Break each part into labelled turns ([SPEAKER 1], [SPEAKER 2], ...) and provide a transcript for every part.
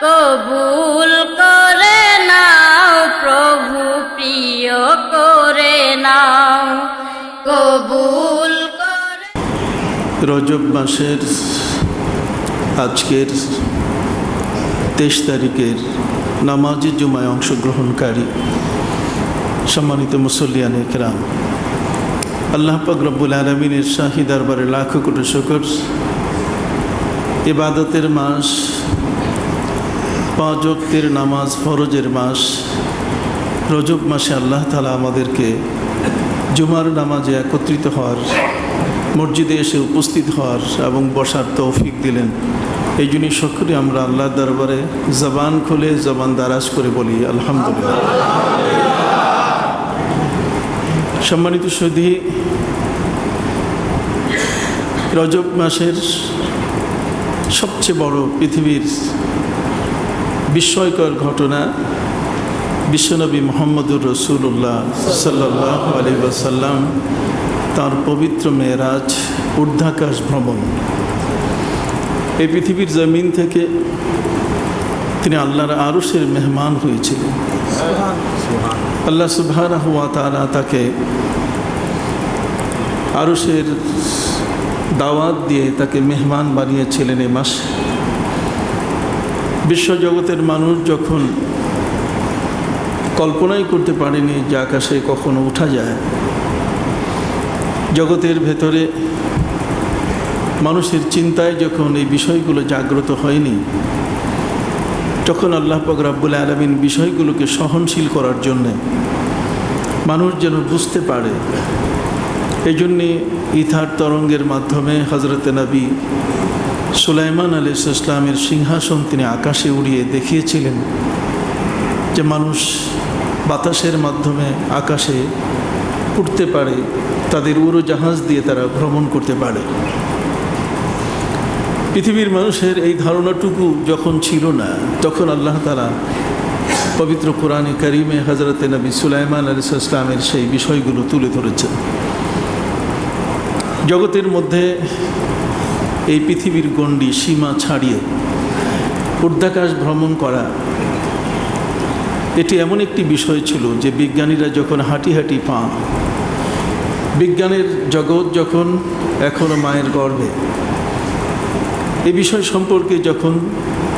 [SPEAKER 1] কবুল করে নাও প্রভু, প্রিয় করে নাও, কবুল করে।
[SPEAKER 2] রজব মাসের আজকের 23 তারিখের নামাজে জুমায় অংশগ্রহণকারী সম্মানিত মুসল্লিয়ানে কেরাম, আল্লাহ পাক রব্বুল আলামিনের শাহী দরবারে লাখো কোটি শুকর। ইবাদতের মাস, 5 ওয়াক্তের নামাজ ফরজের মাস রজব মাসে আল্লাহ তাআলা আমাদেরকে জুমার নামাজে একত্রিত হওয়ার, মসজিদে এসে উপস্থিত হওয়ার এবং বসার তৌফিক দিলেন। এই জন্যই সকলে আমরা আল্লাহর দরবারে জবান খুলে জবান দারাজ করে বলি আলহামদুলিল্লাহ। সম্মানিত সুধী, রজব মাসের সবচেয়ে বড় পৃথিবীর বিস্ময়কর ঘটনা বিশ্বনবী মুহাম্মদুর রাসূলুল্লাহ সাল্লাল্লাহু আলাইহি ওয়াসাল্লাম তাঁর পবিত্র মেরাজ ঊর্ধ্বাকাশ ভ্রমণ। এই পৃথিবীর জমিন থেকে তিনি আল্লাহর আরশের মেহমান হয়েছিলেন। আল্লাহ সুবহানাহু ওয়া তাআলা তাকে আরশের দাওয়াত দিয়ে তাকে মেহমান বানিয়েছিলেন। এই মাস বিশ্বজগতের মানুষ যখন কল্পনাই করতে পারেনি যে আকাশে কখনো ওঠা যায়, জগতের ভেতরে মানুষের চিন্তায় যখন এই বিষয়গুলো জাগ্রত হয়নি, তখন আল্লাহ পাক রব্বুল আলামিন বিষয়গুলোকে সহনশীল করার জন্যে মানুষ যেন বুঝতে পারে, এই জন্যে ইথার তরঙ্গের মাধ্যমে হজরত নবী সুলাইমান আলাইহিস সালামের সিংহাসন তিনি আকাশে উড়িয়ে দেখিয়েছিলেন যে মানুষ বাতাসের মাধ্যমে আকাশে উঠতে পারে, তাদের উড়োজাহাজ দিয়ে তারা ভ্রমণ করতে পারে। পৃথিবীর মানুষের এই ধারণাটুকু যখন ছিল না, তখন আল্লাহ তাআলা পবিত্র কোরআনে কারিমে হজরত নবী সুলাইমান আলাইহিস সালামের সেই বিষয়গুলো তুলে ধরেছেন। জগতের মধ্যে এই পৃথিবীর গণ্ডি সীমা ছাড়িয়ে ঊর্ধ্বাকাশ ভ্রমণ করা, এটি এমন একটি বিষয় ছিল যে বিজ্ঞানীরা যখন হাঁটি হাঁটি পা, বিজ্ঞানের জগৎ যখন এখনও মায়ের গর্ভে, এই বিষয় সম্পর্কে যখন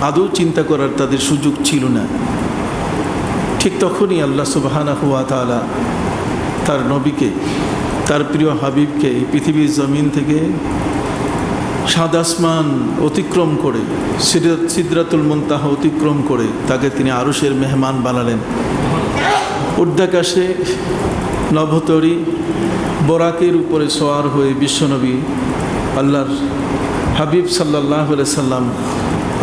[SPEAKER 2] আদৌ চিন্তা করার তাদের সুযোগ ছিল না, ঠিক তখনই আল্লাহ সুবহানাহু ওয়া তাআলা তার নবীকে, তার প্রিয় হাবিবকে এই পৃথিবীর জমিন থেকে সাত আসমান অতিক্রম করে, সিদরাতুল মুনতাহা অতিক্রম করে তাকে তিনি আরশের মেহমান বানালেন। ঊর্ধ্বাকাশে নভোতরী বোরাকের উপরে সওয়ার হয়ে বিশ্বনবী আল্লাহর হাবিব সাল্লাল্লাহু আলাইহি সাল্লাম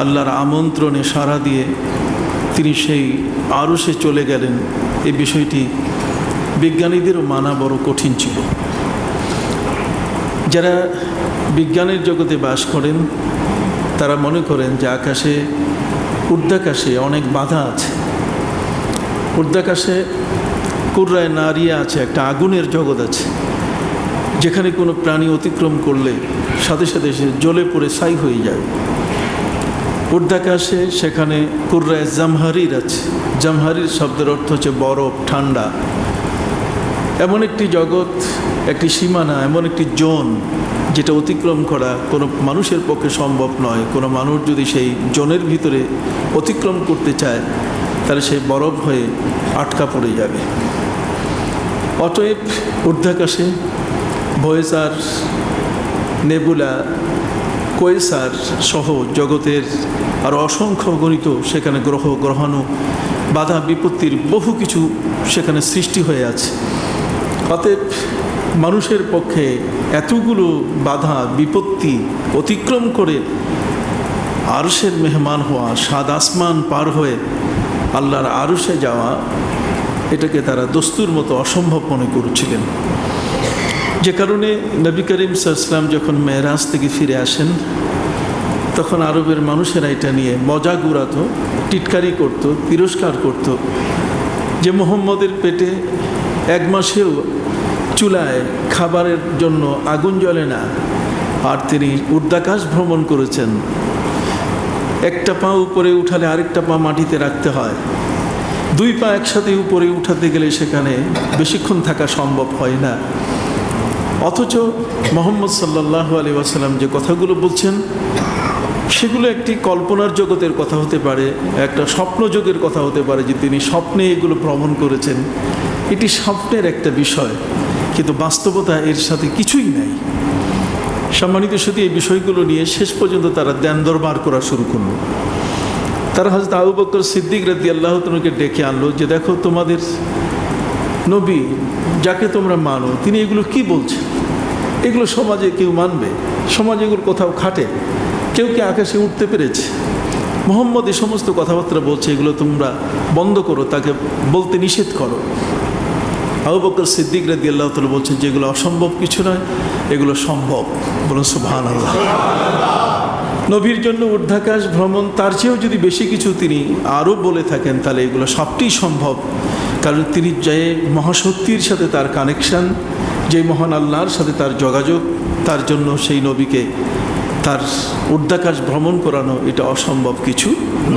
[SPEAKER 2] আল্লাহর আমন্ত্রণে সাড়া দিয়ে তিনি সেই আরশে চলে গেলেন। এই বিষয়টি বিজ্ঞানীদেরও মানা বড় কঠিন ছিল। যারা বিজ্ঞানের জগতে বাস করেন তারা মনে করেন যে আকাশে, ঊর্ধ্বাকাশে অনেক বাধা আছে। ঊর্ধ্বাকাশে কুররায় নারিয়া আছে, একটা আগুনের জগৎ আছে, যেখানে কোনো প্রাণী অতিক্রম করলে সাথে সাথে সে জ্বলে পড়ে ছাই হয়ে যায়। ঊর্ধ্বাকাশে সেখানে কুররায় জামহারির আছে। জামহারির শব্দের অর্থ হচ্ছে বরফ, ঠান্ডা। এমন একটি জগৎ, একটি সীমানা, এমন একটি জোন যেটা অতিক্রম করা কোনো মানুষের পক্ষে সম্ভব নয়। কোনো মানুষ যদি সেই জোনের ভিতরে অতিক্রম করতে চায় তাহলে সেই বরফ হয়ে আটকা পড়ে যাবে। অতএব ঊর্ধ্বাকাশে ভয়েসার, নেবুলা, কোয়েসার সহ জগতের আর অসংখ্য গণিত সেখানে গ্রহ গ্রহাণু, বাধা বিপত্তির বহু কিছু সেখানে সৃষ্টি হয়ে আছে। অতএব মানুষের পক্ষে এতগুলো বাধা বিপত্তি অতিক্রম করে আরশের মেহমান হওয়া, সাত আসমান পার হয়ে আল্লাহর আরশে যাওয়া, এটাকে তারা দস্তুর মতো অসম্ভব মনে করছিলেন। যে কারণে নবী করিম সাল্লাল্লাহু আলাইহি ওয়াসাল্লাম যখন মেরাজ থেকে ফিরে আসেন, তখন আরবের মানুষেরা এটা নিয়ে মজা গুড়াতো, টিটকারি করত, তিরস্কার করত যে মুহাম্মদের পেটে 1 মাসেও চুলায় খাবারের জন্য আগুন জ্বলে না, আর তিনি ঊর্ধ্বাকাশ ভ্রমণ করেছেন। একটা পা উপরে উঠালে আরেকটা পা মাটিতে রাখতে হয়, দুই পা একসাথে উপরে উঠাতে গেলে সেখানে বেশিক্ষণ থাকা সম্ভব হয় না। অথচ মুহাম্মদ সাল্লাল্লাহু আলাইহি ওয়াসাল্লাম যে কথাগুলো বলছেন সেগুলো একটি কল্পনার জগতের কথা হতে পারে, একটা স্বপ্নযোগের কথা হতে পারে, যে তিনি স্বপ্নে এগুলো ভ্রমণ করেছেন, এটি স্বপ্নের একটা বিষয়, কিন্তু বাস্তবতা এর সাথে কিছুই নাই। সম্মানিত সাথী, এই বিষয়গুলো নিয়ে শেষ পর্যন্ত তারা ধ্যান দরবার করা শুরু করলো। তারা হযরত আবু বকর সিদ্দিক রাদিয়াল্লাহু তাআলাকে ডেকে আনলো যে দেখো তোমাদের নবী যাকে তোমরা মানো তিনি এগুলো কি বলছেন, এগুলো সমাজে কেউ মানবে? সমাজে এগুলো কোথাও খাটে? কেউ কি আকাশে উঠতে পেরেছে? মুহাম্মদ এই সমস্ত কথাবার্তা বলছে, এগুলো তোমরা বন্ধ করো, তাকে বলতে নিষেধ করো। আবু বকর সিদ্দিক রাদিয়াল্লাহু তাআলা বলছেন যে এগুলো অসম্ভব কিছু নয়, এগুলো সম্ভব। বলুন সুবহানাল্লাহ। নবীর জন্য ঊর্ধ্বাকাশ ভ্রমণ, তার চেয়েও যদি বেশি কিছু তিনি আরও বলে থাকেন তাহলে এগুলো সবটিই সম্ভব। কারণ তিনি যে মহাশক্তির সাথে তার কানেকশান, যে মহান আল্লাহর সাথে তার যোগাযোগ, তার জন্য সেই নবীকে তার ঊর্ধ্বাকাশ ভ্রমণ করানো এটা অসম্ভব কিছু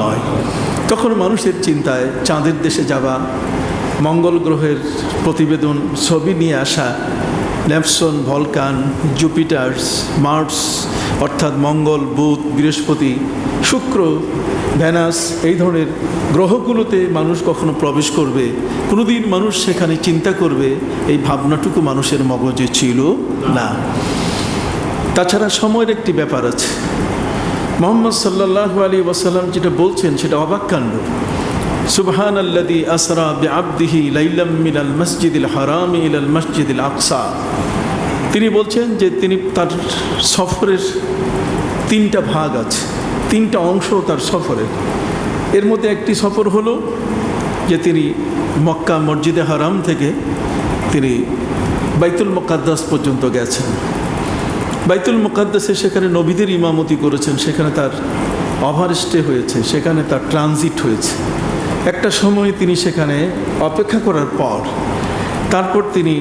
[SPEAKER 2] নয়। তখন মানুষের চিন্তায় চাঁদের দেশে যাওয়া, মঙ্গল গ্রহের প্রতিবেদন ছবি নিয়ে আসা, নেপসন, ভলকান, জুপিটার্স, মার্স অর্থাৎ মঙ্গল, বুধ, বৃহস্পতি, শুক্র, ভেনাস, এই ধরনের গ্রহগুলোতে মানুষ কখনো প্রবেশ করবে, কোনোদিন মানুষ সেখানে চিন্তা করবে, এই ভাবনাটুকু মানুষের মগজে ছিল না। তাছাড়া সময়ের একটি ব্যাপার আছে। মুহাম্মদ সাল্লাল্লাহু আলাইহি ওয়াসাল্লাম যেটা বলছেন সেটা অবাক কাণ্ড। সুবহানাল্লাযী আসরা বিআবদিহি লাইলাম মিনাল মসজিদিল হারামি ইলাল মসজিদিল আকসা। তিনি বলছেন যে তিনি তার সফরের তিনটা ভাগ আছে, তিনটা অংশ তার সফরের। এর মধ্যে একটি সফর হলো যে তিনি মক্কা মসজিদে হারাম থেকে তিনি বাইতুল মুকাদ্দাস পর্যন্ত গেছেন। বাইতুল মুকাদ্দাসে সেখানে নবীদের ইমামতি করেছেন, সেখানে তার ওভারস্টে হয়েছে, সেখানে তার ট্রানজিট হয়েছে। একটা সময় তিনি সেখানে অপেক্ষা করার পর তারপর তিনি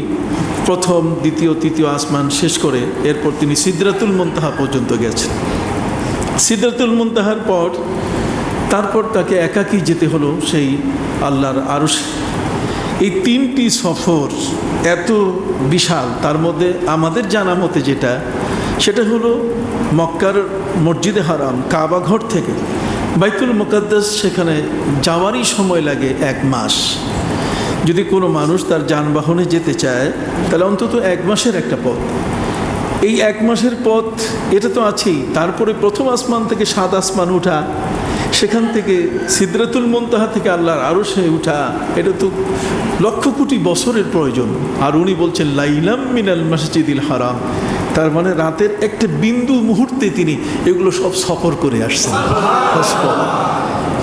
[SPEAKER 2] প্রথম, দ্বিতীয়, তৃতীয় আসমান শেষ করে এরপর তিনি সিদরাতুল মুনতাহা পর্যন্ত গেছেন। সিদরাতুল মুনতাহার পর তারপর তাকে একাকী যেতে হলো সেই আল্লাহর আরশ। এই তিনটি সফর এত বিশাল, তার মধ্যে আমাদের জানা মতে যেটা, সেটা হলো মক্কার মসজিদে হারাম কাবা ঘর থেকে বাইতুল মুকাদ্দাস সেখানে যাওয়ারই সময় লাগে 1 মাস। যদি কোনো মানুষ তার যানবাহনে যেতে চায় তাহলে অন্তত 1 মাসের একটা পথ। এই 1 মাসের পথ এটা তো আছেই, তারপরে প্রথম আসমান থেকে 7 আসমান উঠা, সেখান থেকে সিদরাতুল মুনতাহা থেকে আল্লাহর আরশে উঠা, এটা তো লক্ষ কোটি বছরের প্রয়োজন। আর উনি বলছেন লাইলাম মিনাল মসজিদিল হারাম, তার মানে রাতের একটা বিন্দু মুহূর্তে তিনি এগুলো সব সফর করে আসছেন।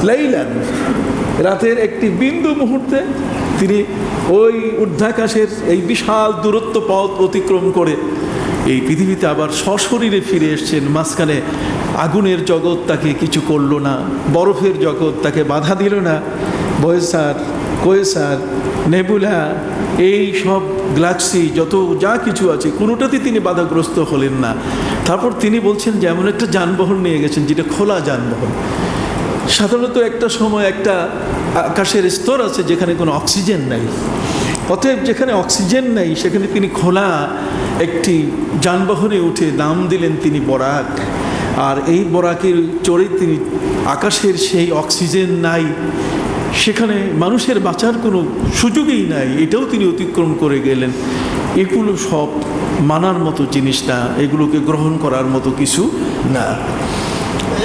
[SPEAKER 2] লাইলান, রাতের একটি বিন্দু মুহূর্তে তিনি ওই ঊর্ধ্বাকাশের এই বিশাল দূরত্ব পথ অতিক্রম করে এই পৃথিবীতে আবার সশরীরে ফিরে এসছেন। মাঝখানে আগুনের জগৎ তাকে কিছু করলো না, বরফের জগৎ তাকে বাধা দিল না, বয়সার, কোয়েসার, নেবুলা, এই সব গ্যালাক্সি যত যা কিছু আছে কোনোটাতে তিনি বাধাগ্রস্ত হলেন না। তারপর তিনি বলছেন যে এমন একটা যানবাহন নিয়ে গেছেন যেটা খোলা যানবাহন। সাধারণত একটা সময় একটা আকাশের স্তর আছে যেখানে কোনো অক্সিজেন নাই, অতএব যেখানে অক্সিজেন নেই সেখানে তিনি খোলা একটি যানবাহনে উঠে নাম দিলেন তিনি বরাক। আর এই বরাকের চড়ে তিনি আকাশের সেই অক্সিজেন নাই, সেখানে মানুষের বাঁচার কোনো সুযোগই নাই, এটাও তিনি অতিক্রম করে গেলেন। এগুলো সব মানার মতো জিনিস না, এগুলোকে গ্রহণ করার মতো কিছু না।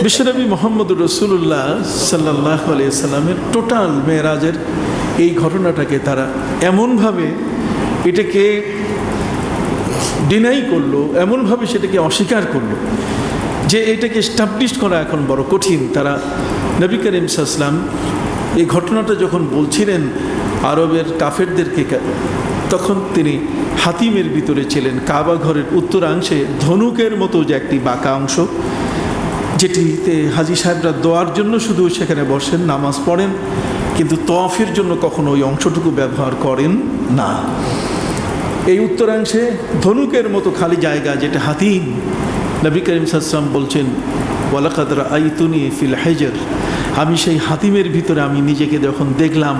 [SPEAKER 2] বিশ্বনবী মুহাম্মদুর রাসূলুল্লাহ সাল্লাল্লাহু আলাইহি সাল্লামের টোটাল মেরাজের এই ঘটনাটাকে তারা এমনভাবে এটাকে ডিনাই করলো, এমনভাবে সেটাকে অস্বীকার করলো যে এটাকে এস্টাবলিশ করা এখন বড় কঠিন। তারা নবী করিম সাল্লাল্লাহু আলাইহি ওয়াসাল্লাম এই ঘটনাটা যখন বলছিলেন আরবের কাফেরদেরকে, তখন তিনি হাতিমের ভিতরে ছিলেন। কাবা ঘরের উত্তরাংশে ধনুকের মতো যে একটি বাঁকা অংশ, যেটিতে হাজি সাহেবরা দোয়ার জন্য শুধু সেখানে বসেন, নামাজ পড়েন, কিন্তু তওয়াফের জন্য কখনো ওই অংশটুকু ব্যবহার করেন না। এই উত্তরাংশে ধনুকের মতো খালি জায়গা, যেটা হাতিম। নবী করিম সাল্লাল্লাহু আলাইহি ওয়াসাল্লাম বলছেন ওয়ালাকাদ রাআইতুনি ফিল হিজর, আমি সেই হাতিমের ভিতরে আমি নিজেকে যখন দেখলাম,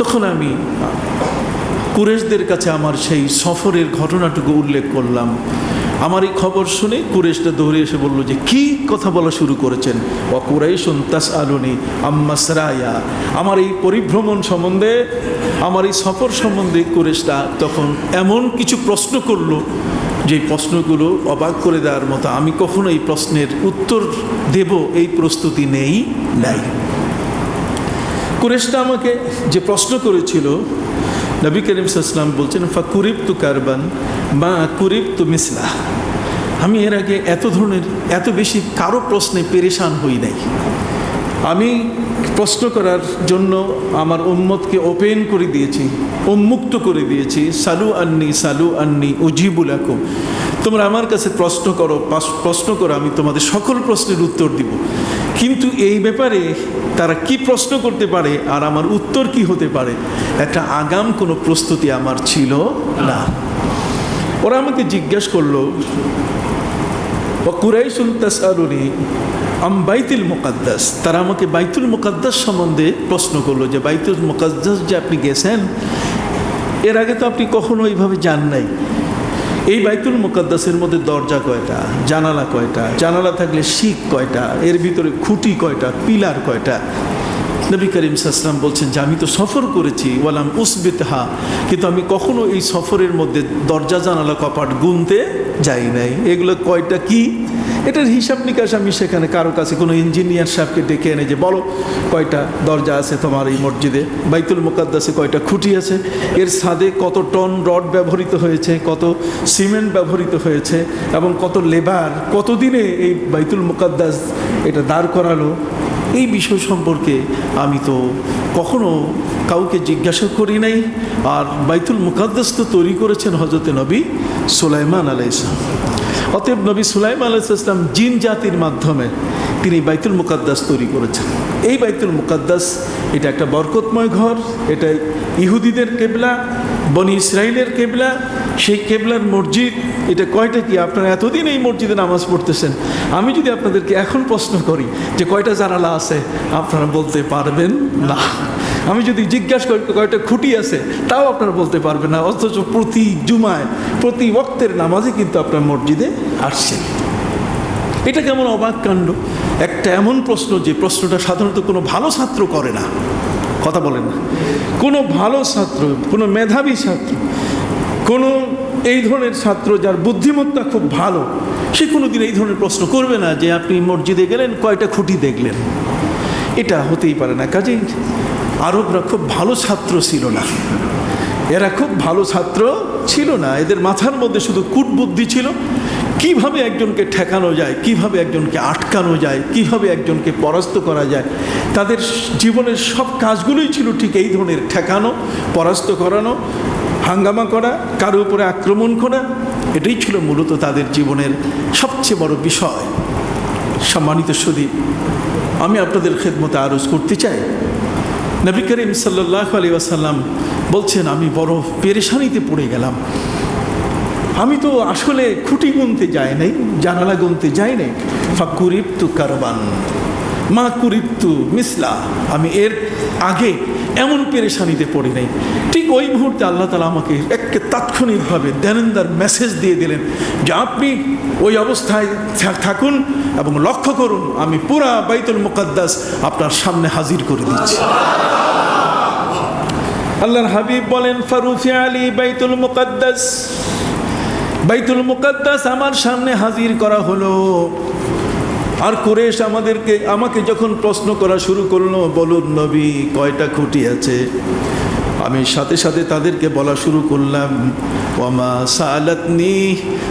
[SPEAKER 2] তখন আমি কুরেশদের কাছে আমার সেই সফরের ঘটনাটুকু উল্লেখ করলাম। আমার এই খবর শুনে কুরেশটা দৌড়ে এসে বলল যে কি কথা বলা শুরু করেছেন, ওয়া কুরাইশুন তাসআলুনি আম্মা সারায়া, আমার এই পরিভ্রমণ সম্বন্ধে, আমার এই সফর সম্বন্ধে কুরেশটা তখন এমন কিছু প্রশ্ন করলো যে প্রশ্নগুলো অবাক করে দেওয়ার মতো। আমি কখনো এই প্রশ্নের উত্তর দেব এই প্রস্তুতি নাই। কুরেশটা আমাকে যে প্রশ্ন করেছিল, নবী করিম সাল্লাল্লাহু আলাইহি ওয়াসাল্লাম বলছেন ফাকুরিবতু কারবান মা কুরিবতু মিসলা, আমি এর আগে এত বেশি কারো প্রশ্নে পেরেশান হই নাই। আমি প্রশ্ন করার জন্য আমার উম্মতকে ওপেন করে দিয়েছি, উন্মুক্ত করে দিয়েছি। সালু আন্নি উজিবু লাকুম, তোমরা আমার কাছে প্রশ্ন করো, আমি তোমাদের সকল প্রশ্নের উত্তর দিব। কিন্তু এই ব্যাপারে তারা কি প্রশ্ন করতে পারে আর আমার উত্তর কি হতে পারে, একটা আগাম কোনো প্রস্তুতি আমার ছিল না। ওরা আমাকে জিজ্ঞেস করলো, কুরাইশুন তাসআলুনি আম বাইতুল মুকাদ্দাস, তারা আমাকে বাইতুল মুকাদ্দাস সম্বন্ধে প্রশ্ন করলো যে বাইতুল মুকাদ্দাস যে আপনি গেছেন, এর আগে তো আপনি কখনো এইভাবে যান নাই। এই বাইতুল মুকাদ্দাসের মধ্যে দরজা কয়টা, জানালা কয়টা, জানালা থাকলে শিক কয়টা, এর ভিতরে খুঁটি কয়টা, পিলার কয়টা? নবী করিম সাল্লাল্লাহু আলাইহি ওয়াসাল্লাম বলছেন যে আমি তো সফর করেছি, ওয়ালাম উসবিতহা, কিন্তু আমি কখনো এই সফরের মধ্যে দরজা জানালা কপাট গুনতে যাই নাই। এগুলো কয়টা কি, এটার হিসাব নিকাশ আমি সেখানে কারো কাছে কোনো ইঞ্জিনিয়ার সাহেবকে ডেকে এনে যে বলো কয়টা দরজা আছে তোমার এই মসজিদে, বাইতুল মুকাদ্দাসে কয়টা খুঁটি আছে, এর ছাদে কত টন রড ব্যবহৃত হয়েছে, কত সিমেন্ট ব্যবহৃত হয়েছে, এবং কত লেবার কতদিনে এই বাইতুল মুকাদ্দাস এটা দাঁড় করালো, এই বিষয় সম্পর্কে আমি তো কখনো কাউকে জিজ্ঞাসা করি নাই। আর বাইতুল মুকাদ্দাস তো তৈরি করেছেন হযরতে নবী সুলাইমান আলাইহিস সালাম। অতএব নবী সুলাইমান আলাইহিস সালাম জিন জাতির মাধ্যমে তিনি বাইতুল মুকাদ্দাস তৈরি করেছেন। এই বাইতুল মুকাদ্দাস এটা একটা বরকতময় ঘর, এটা ইহুদিদের কেবলা, বনি ইসরাইলের কেবলা। সেই কেবলার মসজিদ এটা কয়টা কি, আপনারা এতদিন এই মসজিদে নামাজ পড়তেছেন, আমি যদি আপনাদেরকে এখন প্রশ্ন করি যে কয়টা জানালা আছে, আপনারা বলতে পারবেন না। আমি যদি জিজ্ঞাসা করি কয়টা খুঁটি আছে, তাও আপনারা বলতে পারবেন না। অথচ প্রতি জুমায়, প্রতি ওয়াক্তের নামাজে কিন্তু আপনার মসজিদে আসছেন। এটা কেমন অবাক কাণ্ড, একটা এমন প্রশ্ন যে প্রশ্নটা সাধারণত কোনো ভালো ছাত্র করে না। কথা বলেন না, কোনো ভালো ছাত্র, কোনো মেধাবী ছাত্র, কোনো এই ধরনের ছাত্র যার বুদ্ধিমত্তা খুব ভালো, সে কোনো দিন এই ধরনের প্রশ্ন করবে না যে আপনি মসজিদে গেলেন কয়টা খুঁটি দেখলেন। এটা হতেই পারে না। কাজেই আরবরা খুব ভালো ছাত্র ছিল না, এরা খুব ভালো ছাত্র ছিল না। এদের মাথার মধ্যে শুধু কূটবুদ্ধি ছিল, কিভাবে একজনকে ঠেকানো যায়, কিভাবে একজনকে আটকানো যায়, কিভাবে একজনকে পরাস্ত করা যায়। তাদের জীবনের সব কাজগুলোই ছিল ঠিক এই ধরনের, ঠেকানো, পরাস্ত করানো, হাঙ্গামা করা, কারো উপরে আক্রমণ করা। এটাই ছিল মূলত তাদের জীবনের সবচেয়ে বড় বিষয়। সম্মানিত সুধী, আমি আপনাদের খেদমতে আরজ করতে চাই, নবী করিম সাল্লাল্লাহু আলাইহি ওয়াসাল্লাম বলছেন আমি বড় পেরেশানিতে পড়ে গেলাম। আমি তো আসলে খুঁটি গুনতে যাই নাই, জানালা গুনতে যাই নাই। ফাকুরিবতু কারবান মা কুরিবতু মিসলা, আমি এর আগে এমন পেরেশানিতে পড়ি নাই। ঠিক ওই মুহূর্তে আল্লাহ তাআলা আমাকে তাৎক্ষণিকভাবে দেনেন্দার মেসেজ দিয়ে দিলেন যে আপনি ওই অবস্থায় থাকুন এবং লক্ষ্য করুন, আমি পুরা বাইতুল মুকাদ্দাস আপনার সামনে হাজির করে দিচ্ছি। আল্লাহর হাবিব বলেন ফারুফি আলী বাইতুল মুকাদ্দাস, বাইতুল মুকাদ্দাস আমার সামনে হাজির করা হলো। আর কুরাইশ আমাকে যখন প্রশ্ন করা শুরু করলো, বলুন নবী কয়টা খুঁটি আছে, আমি সাথে সাথে তাদেরকে বলা শুরু করলাম ওয়ামা সালাতনি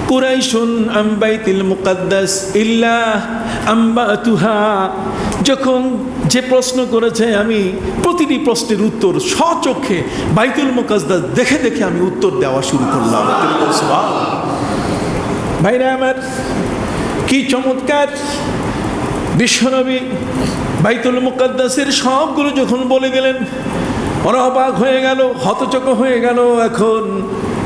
[SPEAKER 2] কুরাইশুন আম বাইতুল মুকাদ্দাস ইল্লা আম্বাতুহা, যখন যে প্রশ্ন করেছে আমি প্রতিটি প্রশ্নের উত্তর স্বচক্ষে বাইতুল মুকাদ্দাস দেখে দেখে আমি উত্তর দেওয়া শুরু করলাম। ভাইরা আমার, কি চমৎকার! বিশ্বনবী বাইতুল মুকাদ্দাসের সবগুলো যখন বলে দিলেন, ওরা অবাক হয়ে গেল, হতচক হয়ে গেল। এখন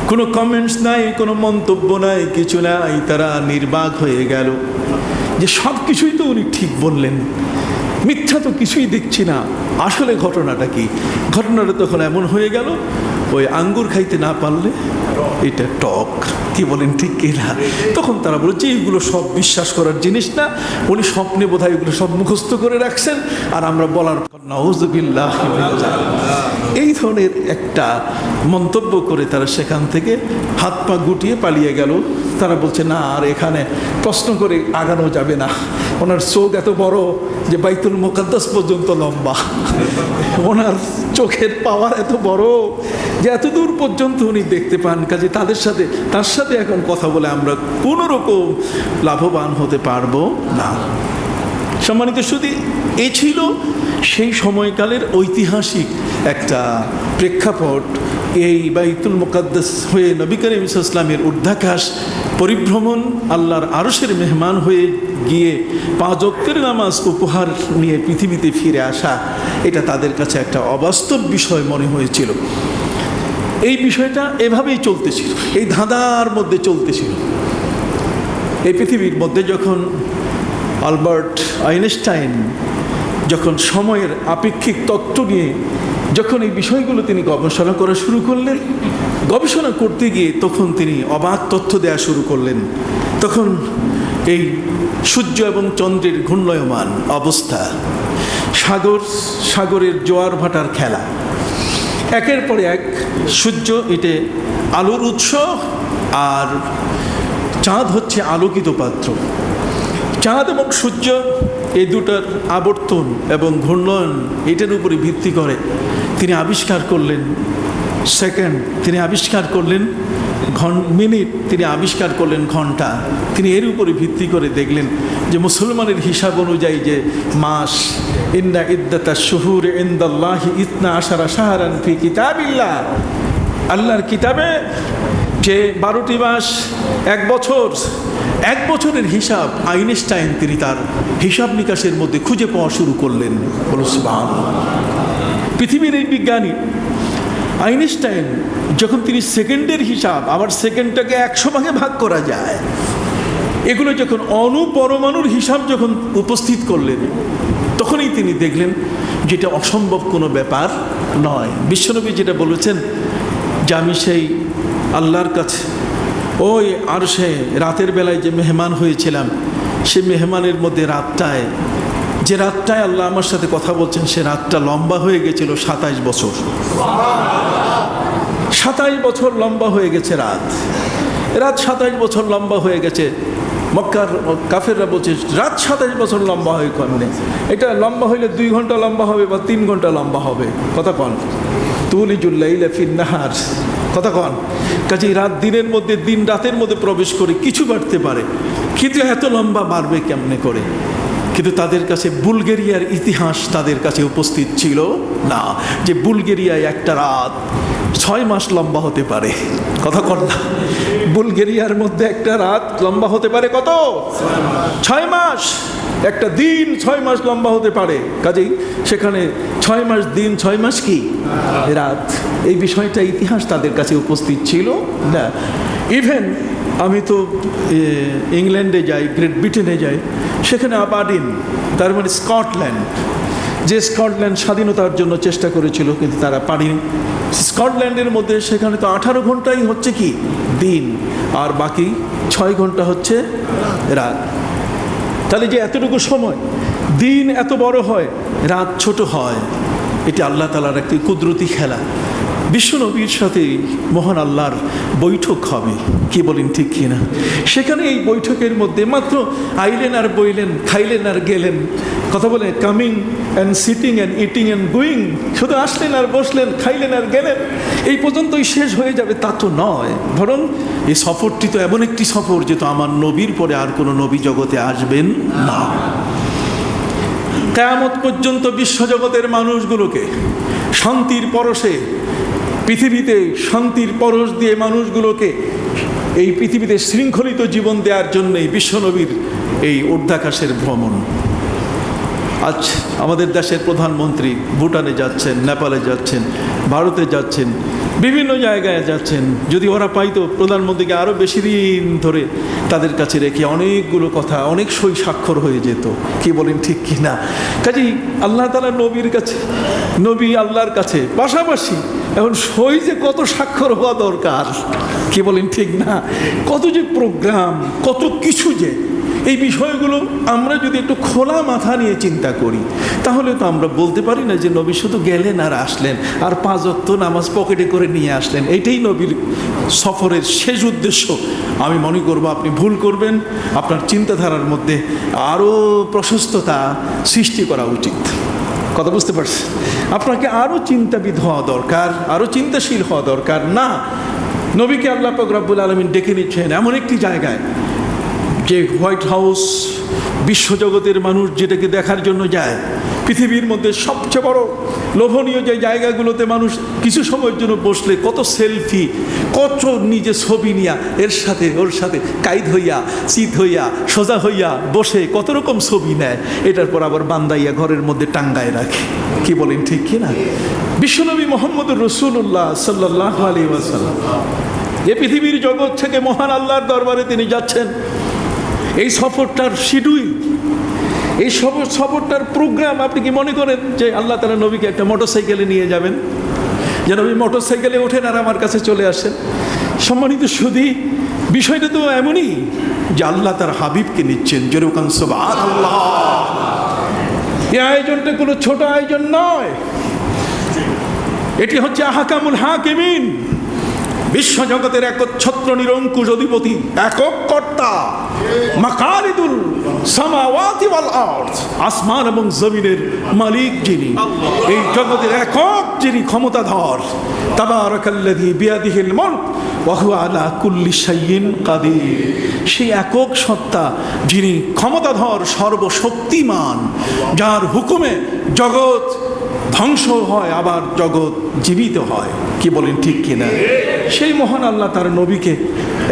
[SPEAKER 2] কোনো কমেন্টস নাই, কোনো মন্তব্য নাই, কিছু নাই, তারা নির্বাক হয়ে গেল। যে সব কিছুই তো উনি ঠিক বললেন, মিথ্যা তো কিছুই দেখছি না, আসলে ঘটনাটা কি? ঘটনাটা তখন এমন হয়ে গেল, ওই আঙ্গুর খাইতে না পারলে এটা টক, কি বলেন ঠিক কিনা? তখন তারা বলে যে এইগুলো সব বিশ্বাস করার জিনিস না, উনি স্বপ্নে বোধহয় এগুলো সব মুখস্থ করে রাখছেন, আর আমরা বলার নাউযুবিল্লাহ, এই ধরনের একটা মন্তব্য করে তারা সেখান থেকে হাত পা গুটিয়ে পালিয়ে গেল। তারা বলছে না, আর এখানে প্রশ্ন করে আগানো যাবে না, ওনার চোখ এত বড় যে বাইতুল মুকাদ্দাস পর্যন্ত লম্বা, ওনার চোখের পাওয়ার এত বড় যে এত দূর পর্যন্ত উনি দেখতে পান, কাজে তার সাথে এখন কথা বলে আমরা কোনো রকম লাভবান হতে পারবো না। সম্মানিত শুধু এই ছিল সেই সময়কালের ঐতিহাসিক একটা প্রেক্ষাপট। এই বাইতুল মুকাদ্দাস হয়ে নবী করিম সাল্লাল্লাহু আলাইহি ওয়াসাল্লামের ঊর্ধ্বাকাশ পরিভ্রমণ, আল্লাহর আরশের মেহমান হয়ে গিয়ে 5 ওয়াক্তের নামাজ উপহার নিয়ে পৃথিবীতে ফিরে আসা, এটা তাদের কাছে একটা অবাস্তব বিষয় মনে হয়েছিল। এই বিষয়টা এভাবেই চলতেছিল, এই ধাঁধার মধ্যে চলতেছিল। এই পৃথিবীর মধ্যে যখন আলবার্ট আইনস্টাইন যখন সময়ের আপেক্ষিক তত্ত্ব নিয়ে যখন এই বিষয়গুলো তিনি গবেষণা করা শুরু করলেন, গবেষণা করতে গিয়ে তখন তিনি অবাক তথ্য দেওয়া শুরু করলেন। তখন এই সূর্য এবং চন্দ্রের ঘূর্ণয়মান অবস্থা, সাগরের জোয়ার ভাটার খেলা, একের পর এক সূর্য এটা আলোর উৎস, আর চাঁদ হচ্ছে আলোকিত পাত্র। চাঁদ এবং সূর্য এই দুটার আবর্তন এবং ঘূর্ণয়ন, এটার উপরে ভিত্তি করে তিনি আবিষ্কার করলেন সেকেন্ড, তিনি আবিষ্কার করলেন মিনিট, তিনি আবিষ্কার করলেন ঘন্টা। তিনি এর উপরে ভিত্তি করে দেখলেন যে মুসলমানের হিসাব অনুযায়ী যে মাস, ইন্না ইদ্দাতাশ শুহুর ইনদাল্লাহি 12 শাহরান ফি কিতাবিল্লাহ, আল্লাহর কিতাবে যে 12টি মাস, এক বছরের হিসাব আইনস্টাইন তিনি তার হিসাব নিকাশের মধ্যে খুঁজে পাওয়া শুরু করলেন। বলো সুবহানাল্লাহ। পৃথিবীর এই বিজ্ঞানী আইনস্টাইন যখন তিনি সেকেন্ডের হিসাব, আবার সেকেন্ডটাকে 100 ভাগে ভাগ করা যায়, এগুলো যখন পরমাণুর হিসাব যখন উপস্থিত করলেন, তখনই তিনি দেখলেন যেটা অসম্ভব কোনো ব্যাপার নয়। বিশ্বনবী যেটা বলেছেন যে আমি সেই আল্লাহর কাছে ওই আরশে রাতের বেলায় যে মেহমান হয়েছিলাম, সে মেহমানের মধ্যে যে রাতটায় আল্লাহ আমার সাথে কথা বলছেন, সে রাতটা লম্বা হয়ে গেছিল 27 বছর। 27 বছর লম্বা হয়ে গেছে রাত 27 বছর লম্বা হয়ে গেছে। মক্কার কাফেররা বলছে রাত 27 বছর লম্বা হয়ে কেমনে? এটা লম্বা হইলে 2 ঘন্টা লম্বা হবে বা 3 ঘন্টা লম্বা হবে, কথা কন। তুলিজুল লাইলা ফিন নাহার, কথা কন। কাজেই রাত দিনের মধ্যে, দিন রাতের মধ্যে প্রবেশ করে কিছু বাড়তে পারে, কিন্তু এত লম্বা বাড়বে কেমনে করে? কিন্তু তাদের কাছে বুলগেরিয়ার ইতিহাস তাদের কাছে উপস্থিত ছিল না, যে বুলগেরিয়ায় একটা রাত 6 মাস লম্বা হতে পারে, কথা কন না। বুলগেরিয়ার মধ্যে একটা রাত লম্বা হতে পারে কত? 6 মাস। একটা দিন 6 মাস লম্বা হতে পারে। কাজেই সেখানে 6 মাস দিন, 6 মাস কি রাত, এই বিষয়টা ইতিহাস তাদের কাছে উপস্থিত ছিল না। ইভেন আমি তো ইংল্যান্ডে যাই, গ্রেট ব্রিটেনে যাই, সেখানে আবারডিন, তার মানে স্কটল্যান্ড, যে স্কটল্যান্ড স্বাধীনতার জন্য চেষ্টা করেছিল কিন্তু তারা পারেনি। স্কটল্যান্ডের মধ্যে সেখানে তো 18 ঘন্টাই হচ্ছে কি দিন, আর বাকি 6 ঘন্টা হচ্ছে রাত। তাহলে যে এতটুকু সময় দিন এত বড় হয়, রাত ছোট হয়, এটি আল্লাহ তাআলার একটি কুদরতি খেলা। বিশ্বনবীর সাথে মহান আল্লাহর বৈঠক হবে, কি বলেন ঠিক কিনা? সেখানে এই বৈঠকের মধ্যে মাত্র আইলেন আর বইলেন, খাইলেন আর গেলেন, কথা বলে coming and sitting and eating and going, শুধু আসলেন আর বসলেন, খাইলেন আর গেলেন, এই পর্যন্তই শেষ হয়ে যাবে তা তো নয়। বরং এই সফরটি তো এমন একটি সফর যে তো আমার নবীর পরে আর কোনো নবী জগতে আসবেন না। কিয়ামত পর্যন্ত বিশ্বজগতের মানুষগুলোকে শান্তির পরশে, পৃথিবীতে শান্তির পরশ দিয়ে মানুষগুলোকে এই পৃথিবীতে শৃঙ্খলিত জীবন দেওয়ার জন্যই বিশ্বনবীর এই ঊর্ধ্বাকাশের ভ্রমণ। আজ আমাদের দেশের প্রধানমন্ত্রী ভুটানে যাচ্ছেন, নেপালে যাচ্ছেন, ভারতে যাচ্ছেন, বিভিন্ন জায়গায় যাচ্ছেন। যদি ওরা পাইতো প্রধানমন্ত্রীকে আরও বেশি দিন ধরে তাদের কাছে রেখে অনেকগুলো কথা, অনেক সই স্বাক্ষর হয়ে যেত। কি বলেন ঠিক কি না? কাজেই আল্লাহ তাআলা নবীর কাছে, নবী আল্লাহর কাছে, পাশাপাশি এখন সই যে কত স্বাক্ষর হওয়া দরকার, কি বলেন ঠিক না? কত যে প্রোগ্রাম, কত কিছু যে, এই বিষয়গুলো আমরা যদি একটু খোলা মাথা নিয়ে চিন্তা করি তাহলে তো আমরা বলতে পারি না যে নবী শুধু গেলেন আর আসলেন আর 5 ওয়াক্ত নামাজ পকেটে করে নিয়ে আসলেন, এটাই নবীর সফরের শেষ উদ্দেশ্য। আমি মনে করব আপনি ভুল করবেন, আপনার চিন্তাধারার মধ্যে আরও প্রশস্ততা সৃষ্টি করা উচিত। কথা বুঝতে পারছেন? আপনাকে আরও চিন্তাবিদ হওয়া দরকার, আরও চিন্তাশীল হওয়া দরকার। না, নবীকে আল্লাহ পাক রব্বুল আলামিন ডেকে নিচ্ছেন এমন একটি জায়গায় যে হোয়াইট হাউস, বিশ্বজগতের মানুষ যেটাকে দেখার জন্য যায়, পৃথিবীর মধ্যে সবচেয়ে বড় লোভনীয় যে জায়গাগুলোতে মানুষ কিছু সময়ের জন্য বসলে কত সেলফি, কত নিজে ছবি নিয়া এর সাথে ওর সাথে কাইদ হইয়া, চিত হইয়া, সোজা হইয়া বসে কত রকম ছবি নেয়, এটার পর আবার বান্দাইয়া ঘরের মধ্যে টাঙ্গায় রাখে। কি বলেন ঠিক কি না? বিশ্বনবী মুহাম্মদুর রাসূলুল্লাহ সাল্লাল্লাহু আলাইহি ওয়াসাল্লাম এই পৃথিবীর জগৎ থেকে মহান আল্লাহর দরবারে তিনি যাচ্ছেন। এই সফরটার শিডিউল, এই সফরটার প্রোগ্রাম, আপনি কি মনে করেন যে আল্লাহ তাআলা নবীকে একটা মোটরসাইকেলে নিয়ে যাবেন, যে নবী মোটরসাইকেলে ওঠেন আর আমার কাছে চলে আসেন? সম্মানিত সুধী, বিষয়টা তো এমনই যে আল্লাহ তার হাবিবকে নিচ্ছেন। যেরকম সুবহানাল্লাহ, এই আয়োজনটা কোনো ছোট আয়োজন নয়, এটি হচ্ছে আহকামুল হাকিমিন, বিশ্বজগতের একচ্ছত্র নিরঙ্কুশ অধিপতি, একক কর্তা, মাকারিদুল সামাওয়াতি ওয়াল আরদ, আসমান এবং জমিনের মালিক যিনি, এই জগতের একক যিনি ক্ষমতাধর, তাবারাকাল্লাযী বিয়াদিহিল মুলক ওয়া হুয়া আলা কুল্লি শাইইন কাদির, সেই একক সত্তা যিনি ক্ষমতাধর, সর্বশক্তিমান, যার হুকুমে জগৎ ধ্বংস হয় আবার জগৎ জীবিত হয়। কি বলেন ঠিক কিনা? সেই মহান আল্লাহ তার নবীকে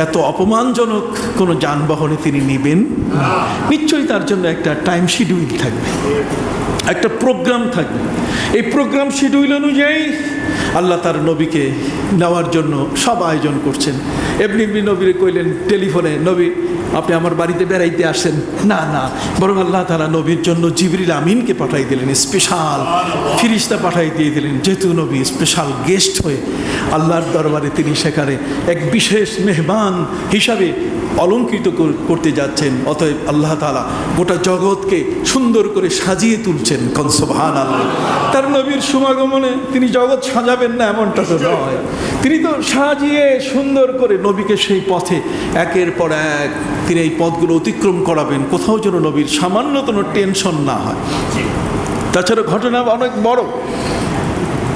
[SPEAKER 2] এত অপমানজনক কোনো যানবাহনে তিনি নেবেন না। নিশ্চয়ই তার জন্য একটা টাইম শিডিউল থাকবে, একটা প্রোগ্রাম থাকবে। এই প্রোগ্রাম শিডিউল অনুযায়ী আল্লাহ তার নবীকে নেওয়ার জন্য সব আয়োজন করছেন। এমনি নবীরে কইলেন টেলিফোনে, নবী আপনি আমার বাড়িতে বেড়াইতে আসেন না, না, বরং আল্লাহ তাআলা নবীর জন্য জিবরিল আমিনকে পাঠাই দিলেন, স্পেশাল ফিরিস্তা পাঠাই দিয়ে দিলেন। যেহেতু নবী স্পেশাল গেস্ট হয়ে আল্লাহর দরবারে তিনি সেখানে এক বিশেষ মেহমান হিসাবে অলঙ্কৃত করতে যাচ্ছেন, অতএব আল্লাহ তাআলা গোটা জগৎকে সুন্দর করে সাজিয়ে তুলছেন। কোন সুবহানাল্লাহ। তার নবীর সমাগমনে তিনি জগৎ সাজাবেন না এমনটা তো নয়, তিনি তো সাজিয়ে সুন্দর করে নবীকে সেই পথে একের পর এক তিনি এই পথগুলো অতিক্রম করাবেন, কোথাও যেন নবীর সামান্যতম টেনশন না হয়। তাছাড়া ঘটনা অনেক বড়,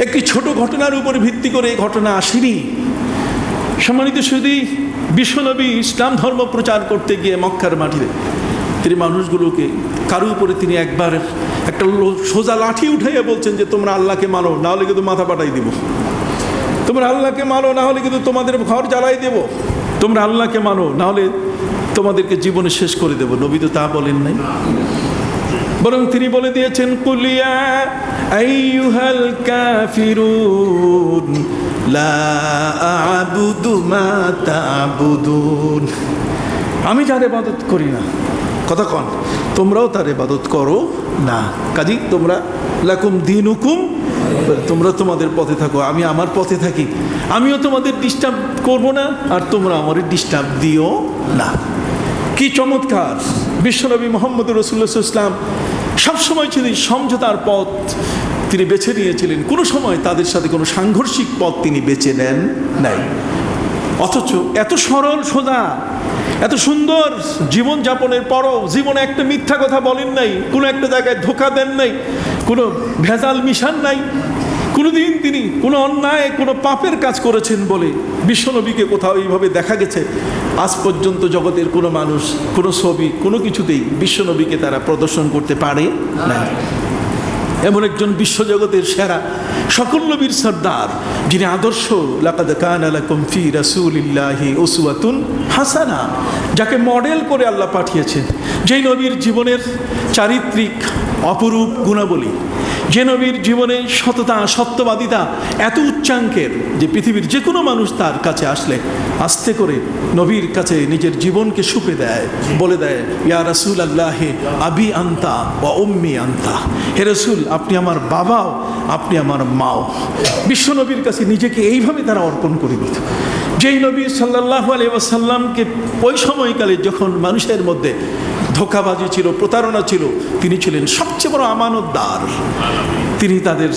[SPEAKER 2] একটি ছোট ঘটনার উপরে ভিত্তি করে এই ঘটনা আসেনি। সম্মানিত সুধী, বিশ্বনবী ইসলাম ধর্ম প্রচার করতে গিয়ে মক্কার মাটিতে তিনি মানুষগুলোকে কারো উপরে তিনি একবার একটা সোজা লাঠি উঠাইয়া বলছেন যে তোমরা আল্লাহকে মানো, না হলে কিন্তু মাথা পাঠাই দিব, তোমরা আল্লাহকে মানো, না হলে কিন্তু তোমাদের ঘর জ্বালাই দেব, তোমরা আল্লাহকে মানো, না হলে তোমাদেরকে জীবনে শেষ করে দেব। নবী তো তা বলেন নাই, বরং তিনি বলে দিয়েছেন কুলিয়া আইয়ুহাল কাফিরুন লা আ'বুদু মা তা'বুদুন, আমি যার ইবাদত করি না, কথা কন, তোমরাও তার ইবাদত করো না, কাজী তোমরা লাকুম দীনুকুম, তোমরা তোমাদের পথে থাকো, আমি আমার পথে থাকি, আমিও তোমাদের ডিস্টার্ব করব না আর তোমরা আমারে ডিস্টার্ব দিও না। কি চমৎকার! বিশ্বনবী মুহাম্মদুর রাসূলুল্লাহ সাল্লাল্লাহু আলাইহি ওয়াসাল্লাম সবসময় তিনি সমঝোতার পথ তিনি বেছে নিয়েছিলেন, কোনো সময় তাদের সাথে কোনো সাংঘর্ষিক পথ তিনি বেছে নেন নাই। অথচ এত সরল সোজা, এত সুন্দর জীবনযাপনের পরও জীবনে একটা মিথ্যা কথা বলেন নাই, কোনো একটা জায়গায় ধোঁকা দেন নাই, কোনো ভেজাল মিশান নাই, কোনোদিন তিনি কোনো অন্যায় কোনো পাপের কাজ করেছেন বলে বিশ্বনবীকে কোথাও এইভাবে দেখা গেছে? আজ পর্যন্ত জগতের কোনো মানুষ, কোনো ছবি, কোনো কিছুতেই বিশ্বনবীকে তারা প্রদর্শন করতে পারে না। এমন একজন বিশ্বজগতের সেরা, সকল নবীর সর্দার, যিনি আদর্শ, লাকাদ কানা লাকুম ফি রাসূলিল্লাহি উসওয়াতুন হাসানা, যাকে মডেল করে আল্লাহ পাঠিয়েছেন, যেই নবীর জীবনের চারিত্রিক অপরূপ গুণাবলী, যে নবীর জীবনে সততা সত্যবাদিতা এত উচ্চাঙ্কের যে পৃথিবীর যে কোনো মানুষ তার কাছে আসলে আস্তে করে নবীর কাছে নিজের জীবনকে সুপে দেয়, বলে দেয়, ইয়া রাসূল আল্লাহ আবি আন্তা ওয়া উম্মি আন্তা, হে রাসূল আপনি আমার বাবাও, আপনি আমার মাও। বিশ্ব নবীর কাছে নিজেকে এইভাবে তারা অর্পণ করে দিত। যেই নবী সাল্লাল্লাহু আলাইহি ওয়াসাল্লামকে ওই সময়কালে যখন মানুষের মধ্যে ধোঁকাবাজি ছিল, প্রতারণা ছিল, তিনি ছিলেন সবচেয়ে বড় আমানতদার। তিনি তাদের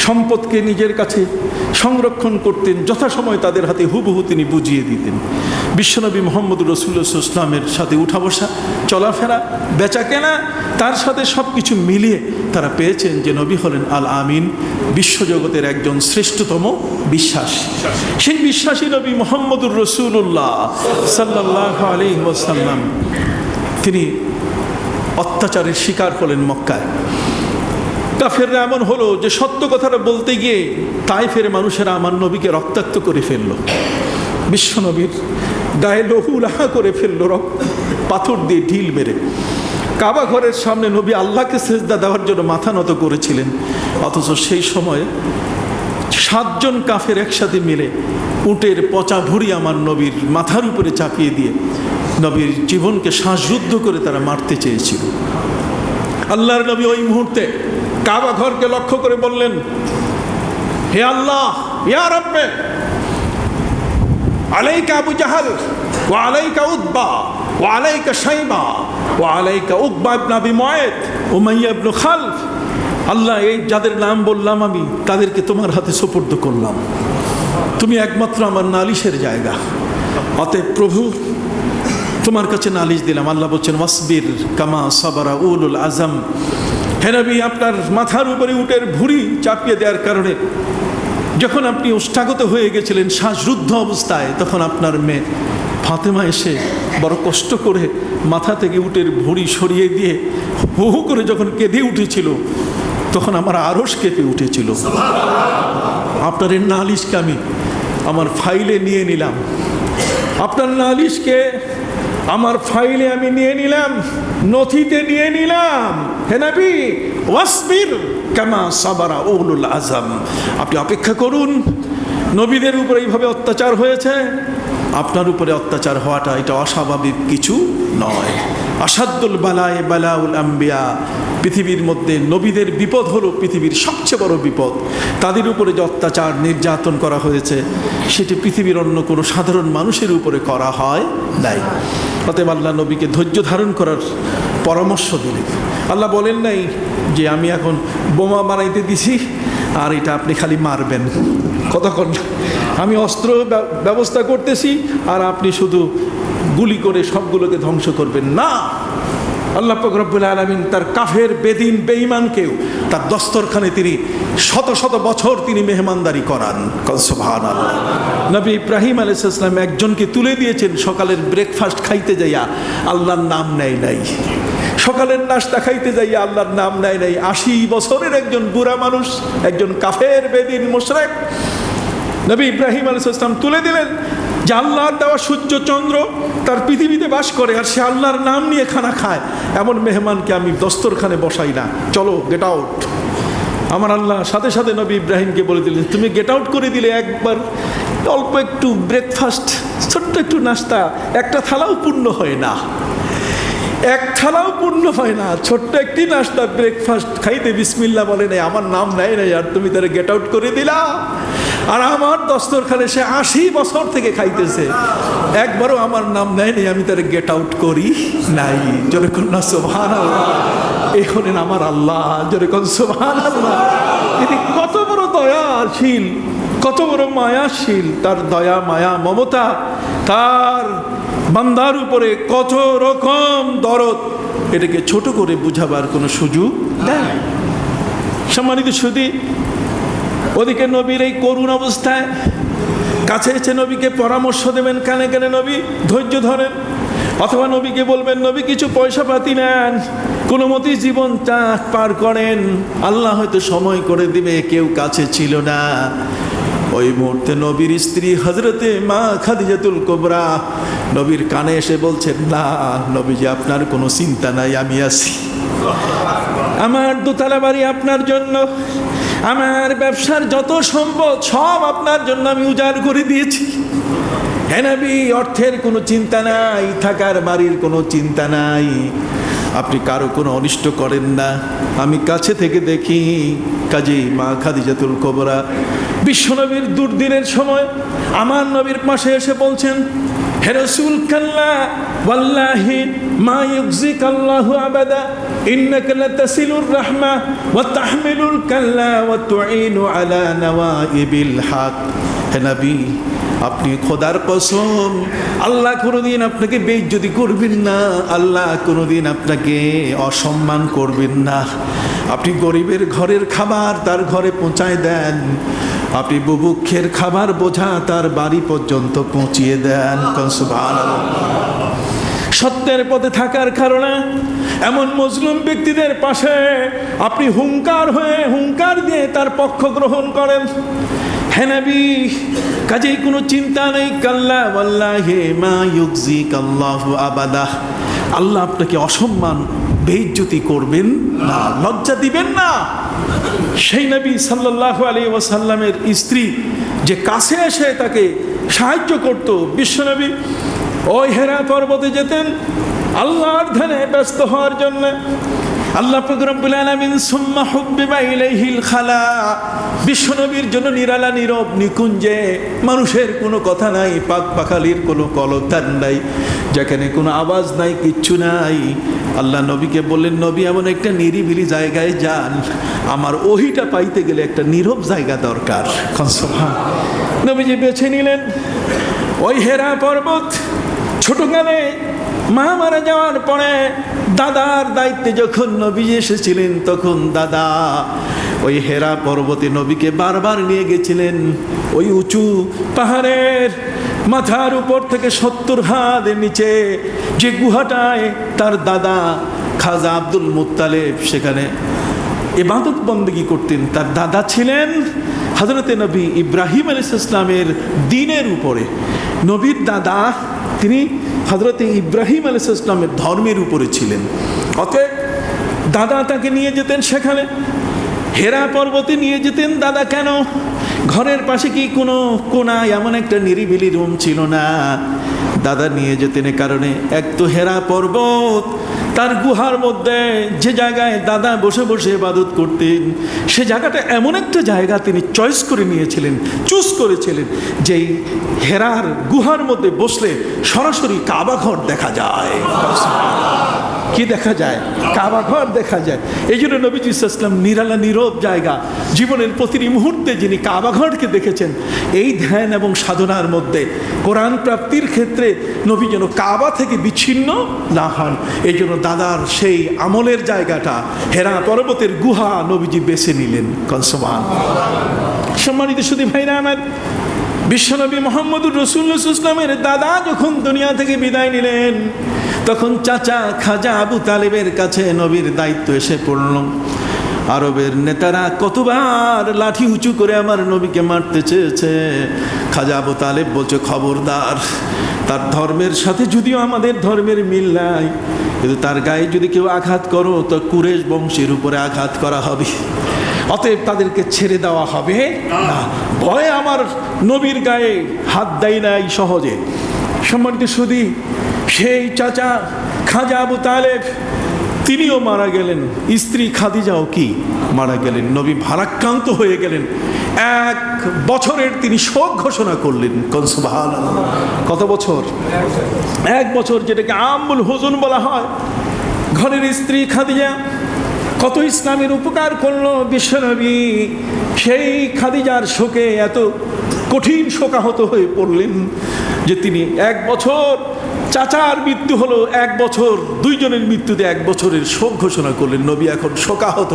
[SPEAKER 2] সম্পদকে নিজের কাছে সংরক্ষণ করতেন, যথাসময় তাদের হাতে হুবহু তিনি বুঝিয়ে দিতেন। বিশ্বনবী মুহাম্মদ রাসূলুল্লাহ সাল্লাল্লাহু আলাইহি ওয়াসাল্লামের সাথে উঠা বসা, চলাফেরা, বেচা কেনা, তার সাথে সব কিছু মিলিয়ে তারা পেয়েছেন যে নবী হলেন আল আমিন, বিশ্বজগতের একজন শ্রেষ্ঠতম বিশ্বাসী। সেই বিশ্বাসী নবী মুহাম্মদুর রাসূলুল্লাহ সাল্লাল্লাহু আলাইহি ওয়াসাল্লাম তিনি অত্যাচারের শিকার হলেন মক্কায়। কাফেররা এমন হলো যে সত্য কথাটা বলতে গিয়ে তায়েফের মানুষেরা আমার নবীকে রক্তাক্ত করে ফেললো, বিশ্বনবীর গায়ে লহু লাহা করে ফেললো, পাথর দিয়ে ঢিল মেরে। কাবা ঘরের সামনে নবী আল্লাহকে সেজদা দেওয়ার জন্য মাথা নত করেছিলেন, অথচ সেই সময়ে 7 জন কাফের একসাথে মিলে উটের পচা ভুঁড়ি আমার নবীর মাথার উপরে চাপিয়ে দিয়ে নবীর জীবনকে শ্বাসরুদ্ধ করে তারা মারতে চেয়েছিল। আল্লাহর নবী ওই মুহূর্তে কাবা ঘরকে লক্ষ্য করে বললেন, হে আল্লাহ, ইয়া রাব্বে, আলাইকা আবু জাহাল ওয়া আলাইকা উতবা ওয়া আলাইকা শাইবা ওয়া আলাইকা উকবা ইবনে আবি মুআইত উমাইয়া ইবনে খালফ। আল্লাহ, এই যাদের নাম বললাম আমি তাদেরকে তোমার হাতে সুপুর্দ করলাম, তুমি একমাত্র আমার নালিশের জায়গা, অতএব প্রভু তোমার কাছে নালিশ দিলাম। আল্লাহ বলছেন, ওয়াসবির কামা সাবারা উলুল আজম। হে নবী, আপনার মাথার উপরে উটের ভুঁড়ি চাপিয়ে দেওয়ার কারণে যখন আপনি ওষ্ঠাগত হয়ে গেছিলেন শ্বাসরুদ্ধ অবস্থায়, তখন আপনার মেয়ে ফাতেমা এসে বড় কষ্ট করে মাথা থেকে উটের ভুঁড়ি সরিয়ে দিয়ে হু হু করে যখন কেঁদে উঠেছিল, তখন আমার আরশ কেঁপে উঠেছিল। আপনার এই নালিশকে আমি আমার ফাইলে নিয়ে নিলাম, আপনার নালিশকে আমার ফাইলে আমি নিয়ে নিলাম, নথিতে নিয়ে নিলাম। হে নবী, ওয়াসবির কামা সাবারা উলুল আজম, আপনি অপেক্ষা করুন। নবীদের উপরে এইভাবে অত্যাচার হয়েছে, আপনার উপরে অত্যাচার হওয়াটা এটা অস্বাভাবিক কিছু নয়। আসাদুল বালায়ে বালাউল আম্বিয়া, পৃথিবীর মধ্যে নবীদের বিপদ হলো পৃথিবীর সবচেয়ে বড় বিপদ। তাদের উপরে যে অত্যাচার নির্যাতন করা হয়েছে সেটি পৃথিবীর অন্য কোনো সাধারণ মানুষের উপরে করা হয় নাই। অতএব আল্লাহ নবীকে ধৈর্য ধারণ করার পরামর্শ দিলেন। আল্লাহ বলেন নাই যে আমি এখন বোমা বানাইতে দিছি আর এটা আপনি খালি মারবেন, কতক্ষণ আমি অস্ত্র ব্যবস্থা করতেছি আর আপনি শুধু গুলি করে সবগুলোকে ধ্বংস করবেন না। আল্লাহ পাক রব্বুল আলামিন তার কাফের বেদিন বেঈমানকেও তার দস্তরখানে তিনি শত শত বছর তিনি মেহমানদারি করান। সুবহানাল্লাহ। নবী ইব্রাহিম আলাইহিস সালাম একজনকে তুলে দিয়েছেন সকালের ব্রেকফাস্ট খাইতে যাইয়া, আল্লাহর নাম নেয় নাই। সকালের নাস্তা খাইতে যাইয়া আল্লাহর নাম নেয় নাই। 80 বছরের একজন বুড়া মানুষ, একজন কাফের বেদিন মুশরিক, নবী ইব্রাহিম আলাইহিস সালাম তুলে দিলেন যে আল্লাহর দেওয়া সূর্য চন্দ্র তার পৃথিবীতে বাস করে আর সে আল্লাহর নাম নিয়ে খানা খায়, এমন মেহমানকে আমি দস্তরখানে বসাই না, চলো গেট আউট। আমার আল্লাহ সাথে সাথে নবী ইব্রাহিমকে বলে দিলেন, তুমি গেট আউট করে দিলে একবার অল্প একটু ব্রেকফাস্ট, ছোট্ট একটু নাস্তা, একটা থালাও পূর্ণ হয় না, এক থালাও পূর্ণ হয় না, ছোট্ট একটি নাস্তা ব্রেকফাস্ট খাইতে বিসমিল্লাহ বলে নাই, আমার নাম নেয় নাই, আর তুমি তারা গেট আউট করে দিলা। আর আমার দস্তরখানে সে 80 বছর থেকে খাইতেছে, একবারও আমার নাম নেয় নাই, আমি তারা গেট আউট করি নাই। জোরে কন্যা সুবহানাল্লাহ। এই হলেন আমার আল্লাহ, জোরে কন সুবহানাল্লাহ। তিনি কত বড় দয়াশীল, কত বড় মায়াশীল, তার দয়া মায়া মমতা, তার বান্দার উপরে কত রকম দরদ, এটাকে ছোট করে বুঝাবার কোনো সুযোগ নেই। সম্মানিত সুধী, ওদিকে নবীর এই করুণ অবস্থায় কাছে এসে নবীকে পরামর্শ দেবেন, কানে কানে নবী ধৈর্য ধরেন, অথবা নবীকে বলবেন নবী কিছু পয়সা পাতি নেন, কোনো মতেই জীবন পার করেন, আল্লাহ হয়তো সময় করে দিবে। কেউ কাছে ছিল না। ওই মুহূর্তে নবীর স্ত্রী হযরতে মা খাদিজাতুল কুবরা নবীর কানে এসে বলছেন, না নবীজি আপনার কোনো চিন্তা নাই, আমি আছি, আমার দোতলা বাড়ি আপনার জন্য, আমার ব্যবসার যত সম্পদ সব আপনার জন্য আমি উজাড় করে দিয়েছি। হে নবী, অর্থের কোনো চিন্তা নাই, থাকার বাড়ির কোনো চিন্তা নাই, আপনি কারো কোনো অনিষ্ট করেন না, আমি কাছে থেকে দেখি। কাজেই মা খাদিজাতুল কুবরা বিশ্বনবীর দুর্দিনের সময় আমার নবীর পাশে এসে বলছেন, হে রাসূল, কাল্লা ওয়াল্লাহি মা ইউযিকাল্লাহু আবাদা ইন্নাকা লাতাসিলুর রাহমা ওয়া তাহমিলুল কাল্লা ওয়া তুঈনু আলা নওয়াইবিল হক। হে নবী, আপনি খোদার কসম, আল্লাহ কোনোদিন আপনাকে বেইজ্জতি করবেন না, আল্লাহ কোনোদিন আপনাকে অসম্মান করবেন না। আপনি গরিবের ঘরের খাবার তার ঘরে পৌঁছায় দেন, আপনি বুভুক্ষের খাবার বোঝা তার বাড়ি পর্যন্ত পৌঁছিয়ে দেন। সুবহানাল্লাহ। সত্যের পথে থাকার কারণে এমন মজলুম ব্যক্তিদের পাশে আপনি হুঙ্কার দিয়ে তার পক্ষ গ্রহণ করেন। হে নবী, কাজেই কোনো চিন্তা নেই। কাল্লা ওয়াল্লাহি মা ইউযিকাল্লাহু আবাদা, আল্লাহ আপনাকে অসম্মান বেইজ্জতি করবেন না, লজ্জা দিবেন না। সেই নবী সাল্লাল্লাহু আলাইহি ওয়াসাল্লামের স্ত্রী যে কাছে এসে তাকে সাহায্য করত, বিশ্বনবী ওই হেরা পর্বতে যেতেন আল্লাহর ধ্যানে ব্যস্ত হওয়ার জন্য। আল্লাহ পাক রব্বুল আলামিন সুম্মা হুব্বিবা ইলাইহিল খালা, বিশ্বনবীর জন্য নিরালা নীরব নিকুঞ্জে, মানুষের কোনো কথা নাই, পাক পাখালির কোনো কলতান নাই, যেখানে কোনো আওয়াজ নাই, কিচ্ছু নাই। আল্লাহ নবীকে বললেন, নবী এমন একটা নিরিবিলি জায়গায় যান, আমার ওহিটা পাইতে গেলে একটা নীরব জায়গা দরকার। নবীজি বেছে নিলেন ওই হেরা পর্বত। ছোটকালে মা মারা যাওয়ার পরে দাদার দায়িত্বে যখন নবী এসেছিলেন, তখন দাদা ওই হেরা পর্বতে নবীকে বারবার নিয়ে গেছিলেন। ওই উঁচু পাহাড়ের মাথার উপর থেকে 70 হাত নিচে যে গুহাটায় তার দাদা খাজা আব্দুল মুত্তালিব সেখানে ইবাদত বন্দেগী করতেন। তার দাদা ছিলেন হযরতে নবী ইব্রাহিম আলাইহিস সালামের দ্বীনের উপরে। নবীর দাদা তিনি হযরতে ইব্রাহিম আলাইহিস সালামের ধর্মের উপরে ছিলেন। অতএব দাদা তাকে নিয়ে যেতেন সেখানে, হেরা পর্বতে নিয়ে যেতেন। দাদা কেন? ঘরের পাশে কি কোনো কোনায় এমন একটা নিরিবিলি রুম ছিল না? দাদা নিয়ে যেতেন এ কারণে, এক তো হেরা পর্বত, তার গুহার মধ্যে যে জায়গায় দাদা বসে বসে ইবাদত করতেন, সে জায়গাটা এমন একটা জায়গা তিনি চয়েস করে নিয়েছিলেন, চুজ করেছিলেন, যেই হেরার গুহার মধ্যে বসলে সরাসরি কাবা ঘর দেখা যায়। কি দেখা যায়? কাবা ঘর দেখা যায়। এই জন্য নবীজি সাল্লাল্লাহু আলাইহি ওয়াসাল্লাম নিরালা নীরব জায়গা, জীবনের প্রতিটি মুহূর্তে যিনি কাবা ঘরকে দেখেছেন, এই ধ্যান এবং সাধনার মধ্যে কোরআন প্রাপ্তির ক্ষেত্রে নবী যেন কাবা থেকে বিচ্ছিন্ন না হন। এই জন্য দাদার সেই আমলের জায়গাটা হেরা পর্বতের গুহা নবীজি বেছে নিলেন। সম্মানিত সুধী ভাইরা আমার, বিশ্বনবী মুহাম্মদুর রাসূলুল্লাহ সাল্লাল্লাহু আলাইহি ওয়াসাল্লামের দাদা যখন দুনিয়া থেকে বিদায় নিলেন, তখন চাচা খাজা আবু তালেবের কাছে নবীর দায়িত্ব এসে পড়ল। আরবের নেতারা কতবার লাঠি উঁচু করে আমার নবীকে মারতে চেয়েছে। খাজা আবু তালেব বলছে, খবরদার, তার ধর্মের সাথে যদিও আমাদের ধর্মের মিল নাই, কিন্তু তার গায়ে যদি কেউ আঘাত করো তো কুরেশ বংশের উপরে আঘাত করা হবে, অতএব তাদেরকে ছেড়ে দেওয়া হবে না। ভয়ে আমার নবীর গায়ে হাত দেয় নাই সহজে। সম্মানিত সুধী, সেই চাচা খাজা আবু তালেব তিনিও মারা গেলেন, স্ত্রী খাদিজাও কি মারা গেলেন। নবী ভারাক্রান্ত হয়ে গেলেন। 1 বছরের তিনি শোক ঘোষণা করলেন। সুবহানাল্লাহ। কত বছর? 1 বছর, যেটাকে আমুল হুজুন বলা হয়। ঘরের স্ত্রী খাদিজা কত ইসলামের উপকার করলো বিশ্বনবী, সেই খাদিজার শোকে এত কঠিন শোকাহত হয়ে পড়লেন যে তিনি 1 বছর, চাচার মৃত্যু হলো 1 বছর, দুইজনের মৃত্যুতে 1 বছরের শোক ঘোষণা করলেন। নবী এখন শোকাহত,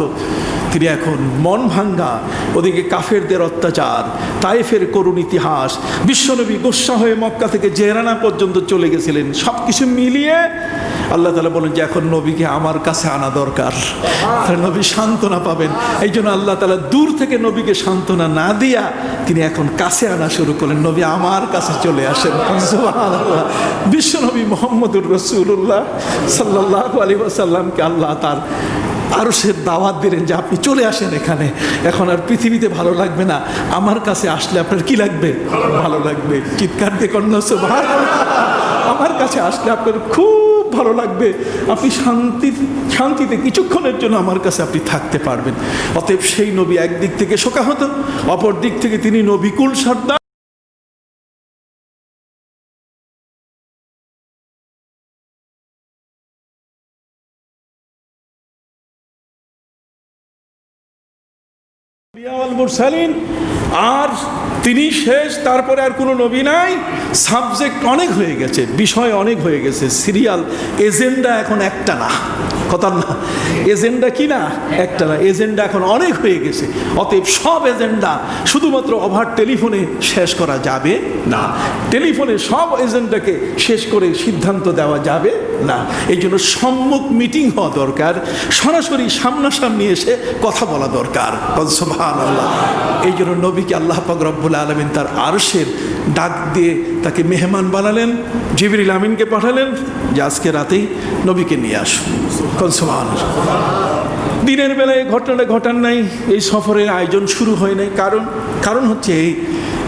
[SPEAKER 2] তিনি এখন মন ভাঙ্গা। ওদিকে কাফেরদের অত্যাচার, তায়েফের করুণ ইতিহাস, বিশ্বনবী গোস্বা হয়ে মক্কা থেকে জেরানা পর্যন্ত চলে গেছিলেন। সব কিছু মিলিয়ে আল্লাহ তাআলা বলেন যে এখন নবীকে আমার কাছে আনা দরকার, নবী সান্ত্বনা পাবেন। এই জন্য আল্লাহ তাআলা দূর থেকে নবীকে সান্ত্বনা না দিয়া তিনি এখন কাছে আনা শুরু করলেন। নবী আমার কাছে চলে আসেন। সুবহানাল্লাহ। বিশ্বনবী মুহাম্মদুর রাসূলুল্লাহ সাল্লাল্লাহু আলাইহি ওয়াসাল্লামকে আল্লাহ তার আরশের দাওয়াত দিলেন যে আপনি চলে আসেন এখানে, এখন আর পৃথিবীতে ভালো লাগবে না, আমার কাছে আসলে আপনার কি লাগবে? ভালো লাগবে। চিৎকার দিয়ে কন্যা সুবহানাল্লাহ। আমার কাছে আসলে আপনার খুব ভালো লাগবে, আপনি শান্তিতে কিছুক্ষণের জন্য আমার কাছে আপনি থাকতে পারবেন। অতএব সেই নবী একদিক থেকে শোকাহত, অপর দিক থেকে তিনি নবিকুল সর্দার। মুরসালিন, আর তিনি শেষ, তারপরে আর কোনো নবী নাই। সাবজেক্ট অনেক হয়ে গেছে, বিষয় অনেক হয়ে গেছে, সিরিয়াল এজেন্ডা এখন একটা না, কথা না, এজেন্ডা কি না, একটা না, এজেন্ডা এখন অনেক হয়ে গেছে। অতএব সব এজেন্ডা শুধুমাত্র ওভার টেলিফোনে শেষ করা যাবে না, টেলিফোনে সব এজেন্ডাকে শেষ করে সিদ্ধান্ত দেওয়া যাবে না। এই জন্য সম্মুখ মিটিং হওয়া দরকার, সরাসরি সামনাসামনি এসে কথা বলা দরকার। সুবহানাল্লাহ। এই জন্য নবীকে আল্লাহ পাক রব্বুল আলামিন তার আরশের ডাক দিয়ে তাকে মেহমান বানালেন, জিবরিল আমিনকে পাঠালেন যে আজকে রাতেই নবীকে নিয়ে আসুন। সুবহানাল্লাহ। দিনের বেলায় ঘটনাটা ঘটান নাই, এই সফরের আয়োজন শুরু হয় নাই। কারণ হচ্ছে এই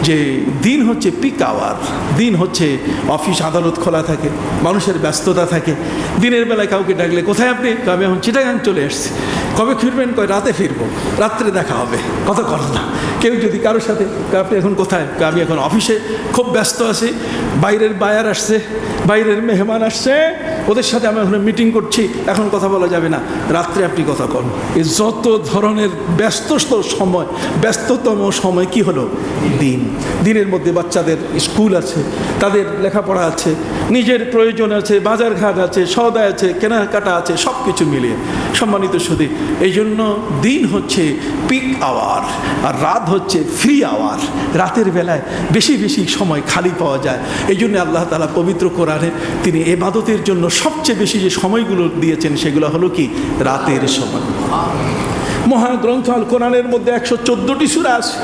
[SPEAKER 2] যে দিন হচ্ছে পিক আওয়ার, দিন হচ্ছে অফিস আদালত খোলা থাকে, মানুষের ব্যস্ততা থাকে। দিনের বেলায় কাউকে ডাকলে কোথায় আপনি, আমি এখন চিটাগাং চলে এসেছি। কবে ফিরবেন? কয় রাতে ফিরবো, রাত্রে দেখা হবে, কথা কর না। কেউ যদি কারোর সাথে, আপনি এখন কোথায়, আমি এখন অফিসে খুব ব্যস্ত আছি, বাইরের বায়ার আসছে, বাইরের মেহমান আসছে, ওদের সাথে আমি এখন মিটিং করছি, এখন কথা বলা যাবে না, রাত্রে আপনি কথা কন। এই যত ধরনের ব্যস্ততম সময় কি হলো? দিনের মধ্যে বাচ্চাদের স্কুল আছে, তাদের লেখাপড়া আছে, নিজের প্রয়োজন আছে, বাজার ঘাট আছে, সওদা আছে, কেনাকাটা আছে, সব কিছু মিলিয়ে। সম্মানিত সুধী, এই জন্য দিন হচ্ছে পিক আওয়ার আর রাত হচ্ছে ফ্রি আওয়ার। রাতের বেলায় বেশি বেশি সময় খালি পাওয়া যায়। এই জন্য আল্লাহ তাআলা পবিত্র কোরআনে তিনি ইবাদতের জন্য সবচেয়ে বেশি যে সময়গুলো দিয়েছেন সেগুলো হলো কি? রাতের সময়। মহাগ্রন্থ আল কোরআনের মধ্যে 114টি সূরা আছে।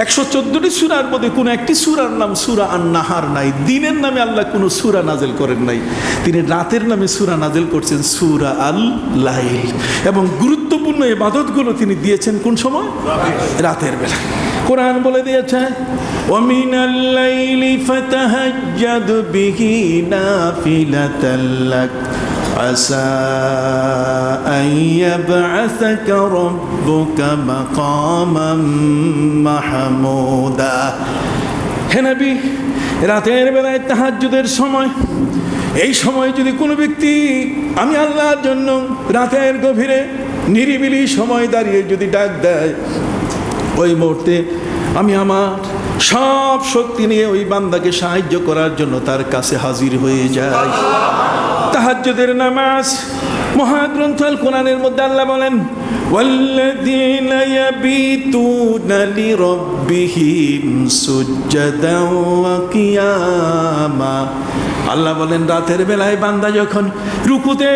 [SPEAKER 2] 114টি সূরার মধ্যে কোনো একটি সূরার নাম সূরা আন-নাহার নাই। দিনের নামে আল্লাহ কোনো সূরা নাজিল করেন নাই, তিনি রাতের নামে সূরা নাজিল করছেন সূরা আল-লাইল। এবং গুরুত্বপূর্ণ ইবাদতগুলো তিনি দিয়েছেন কোন সময়? রাতের বেলা। কোরআন বলে দিয়েছে, ওয়ামিনাল লাইলি ফাতাহাজ্জাদ বিহি নাফিলাতাল লাক আসা আন ইয়াবআসাকা রাব্বুকা মাকামান মাহমুদা। হে নবী, রাতের বেলায় তাহাজ্জুদের সময়, এই সময় যদি কোনো ব্যক্তি আমি আল্লাহর জন্য রাতের গভীরে নিরিবিলি সময় দাঁড়িয়ে যদি ডাক দেয়, ওই মুহূর্তে আমি আমার সব শক্তি নিয়ে ওই বান্দাকে সাহায্য করার জন্য তার কাছে হাজির হয়ে যাই। তাহাজ্জুদের নামাজ, মহাগ্রন্থ আল কোরআনের মধ্যে আল্লাহ বলেন, ওয়াল্লাযীনা ইয়াবিতুনা লিরাব্বিহিম সুজদান ওয়া কিয়ামা। আল্লাহ বলেন, রাতের বেলায় বান্দা যখন রুকুতে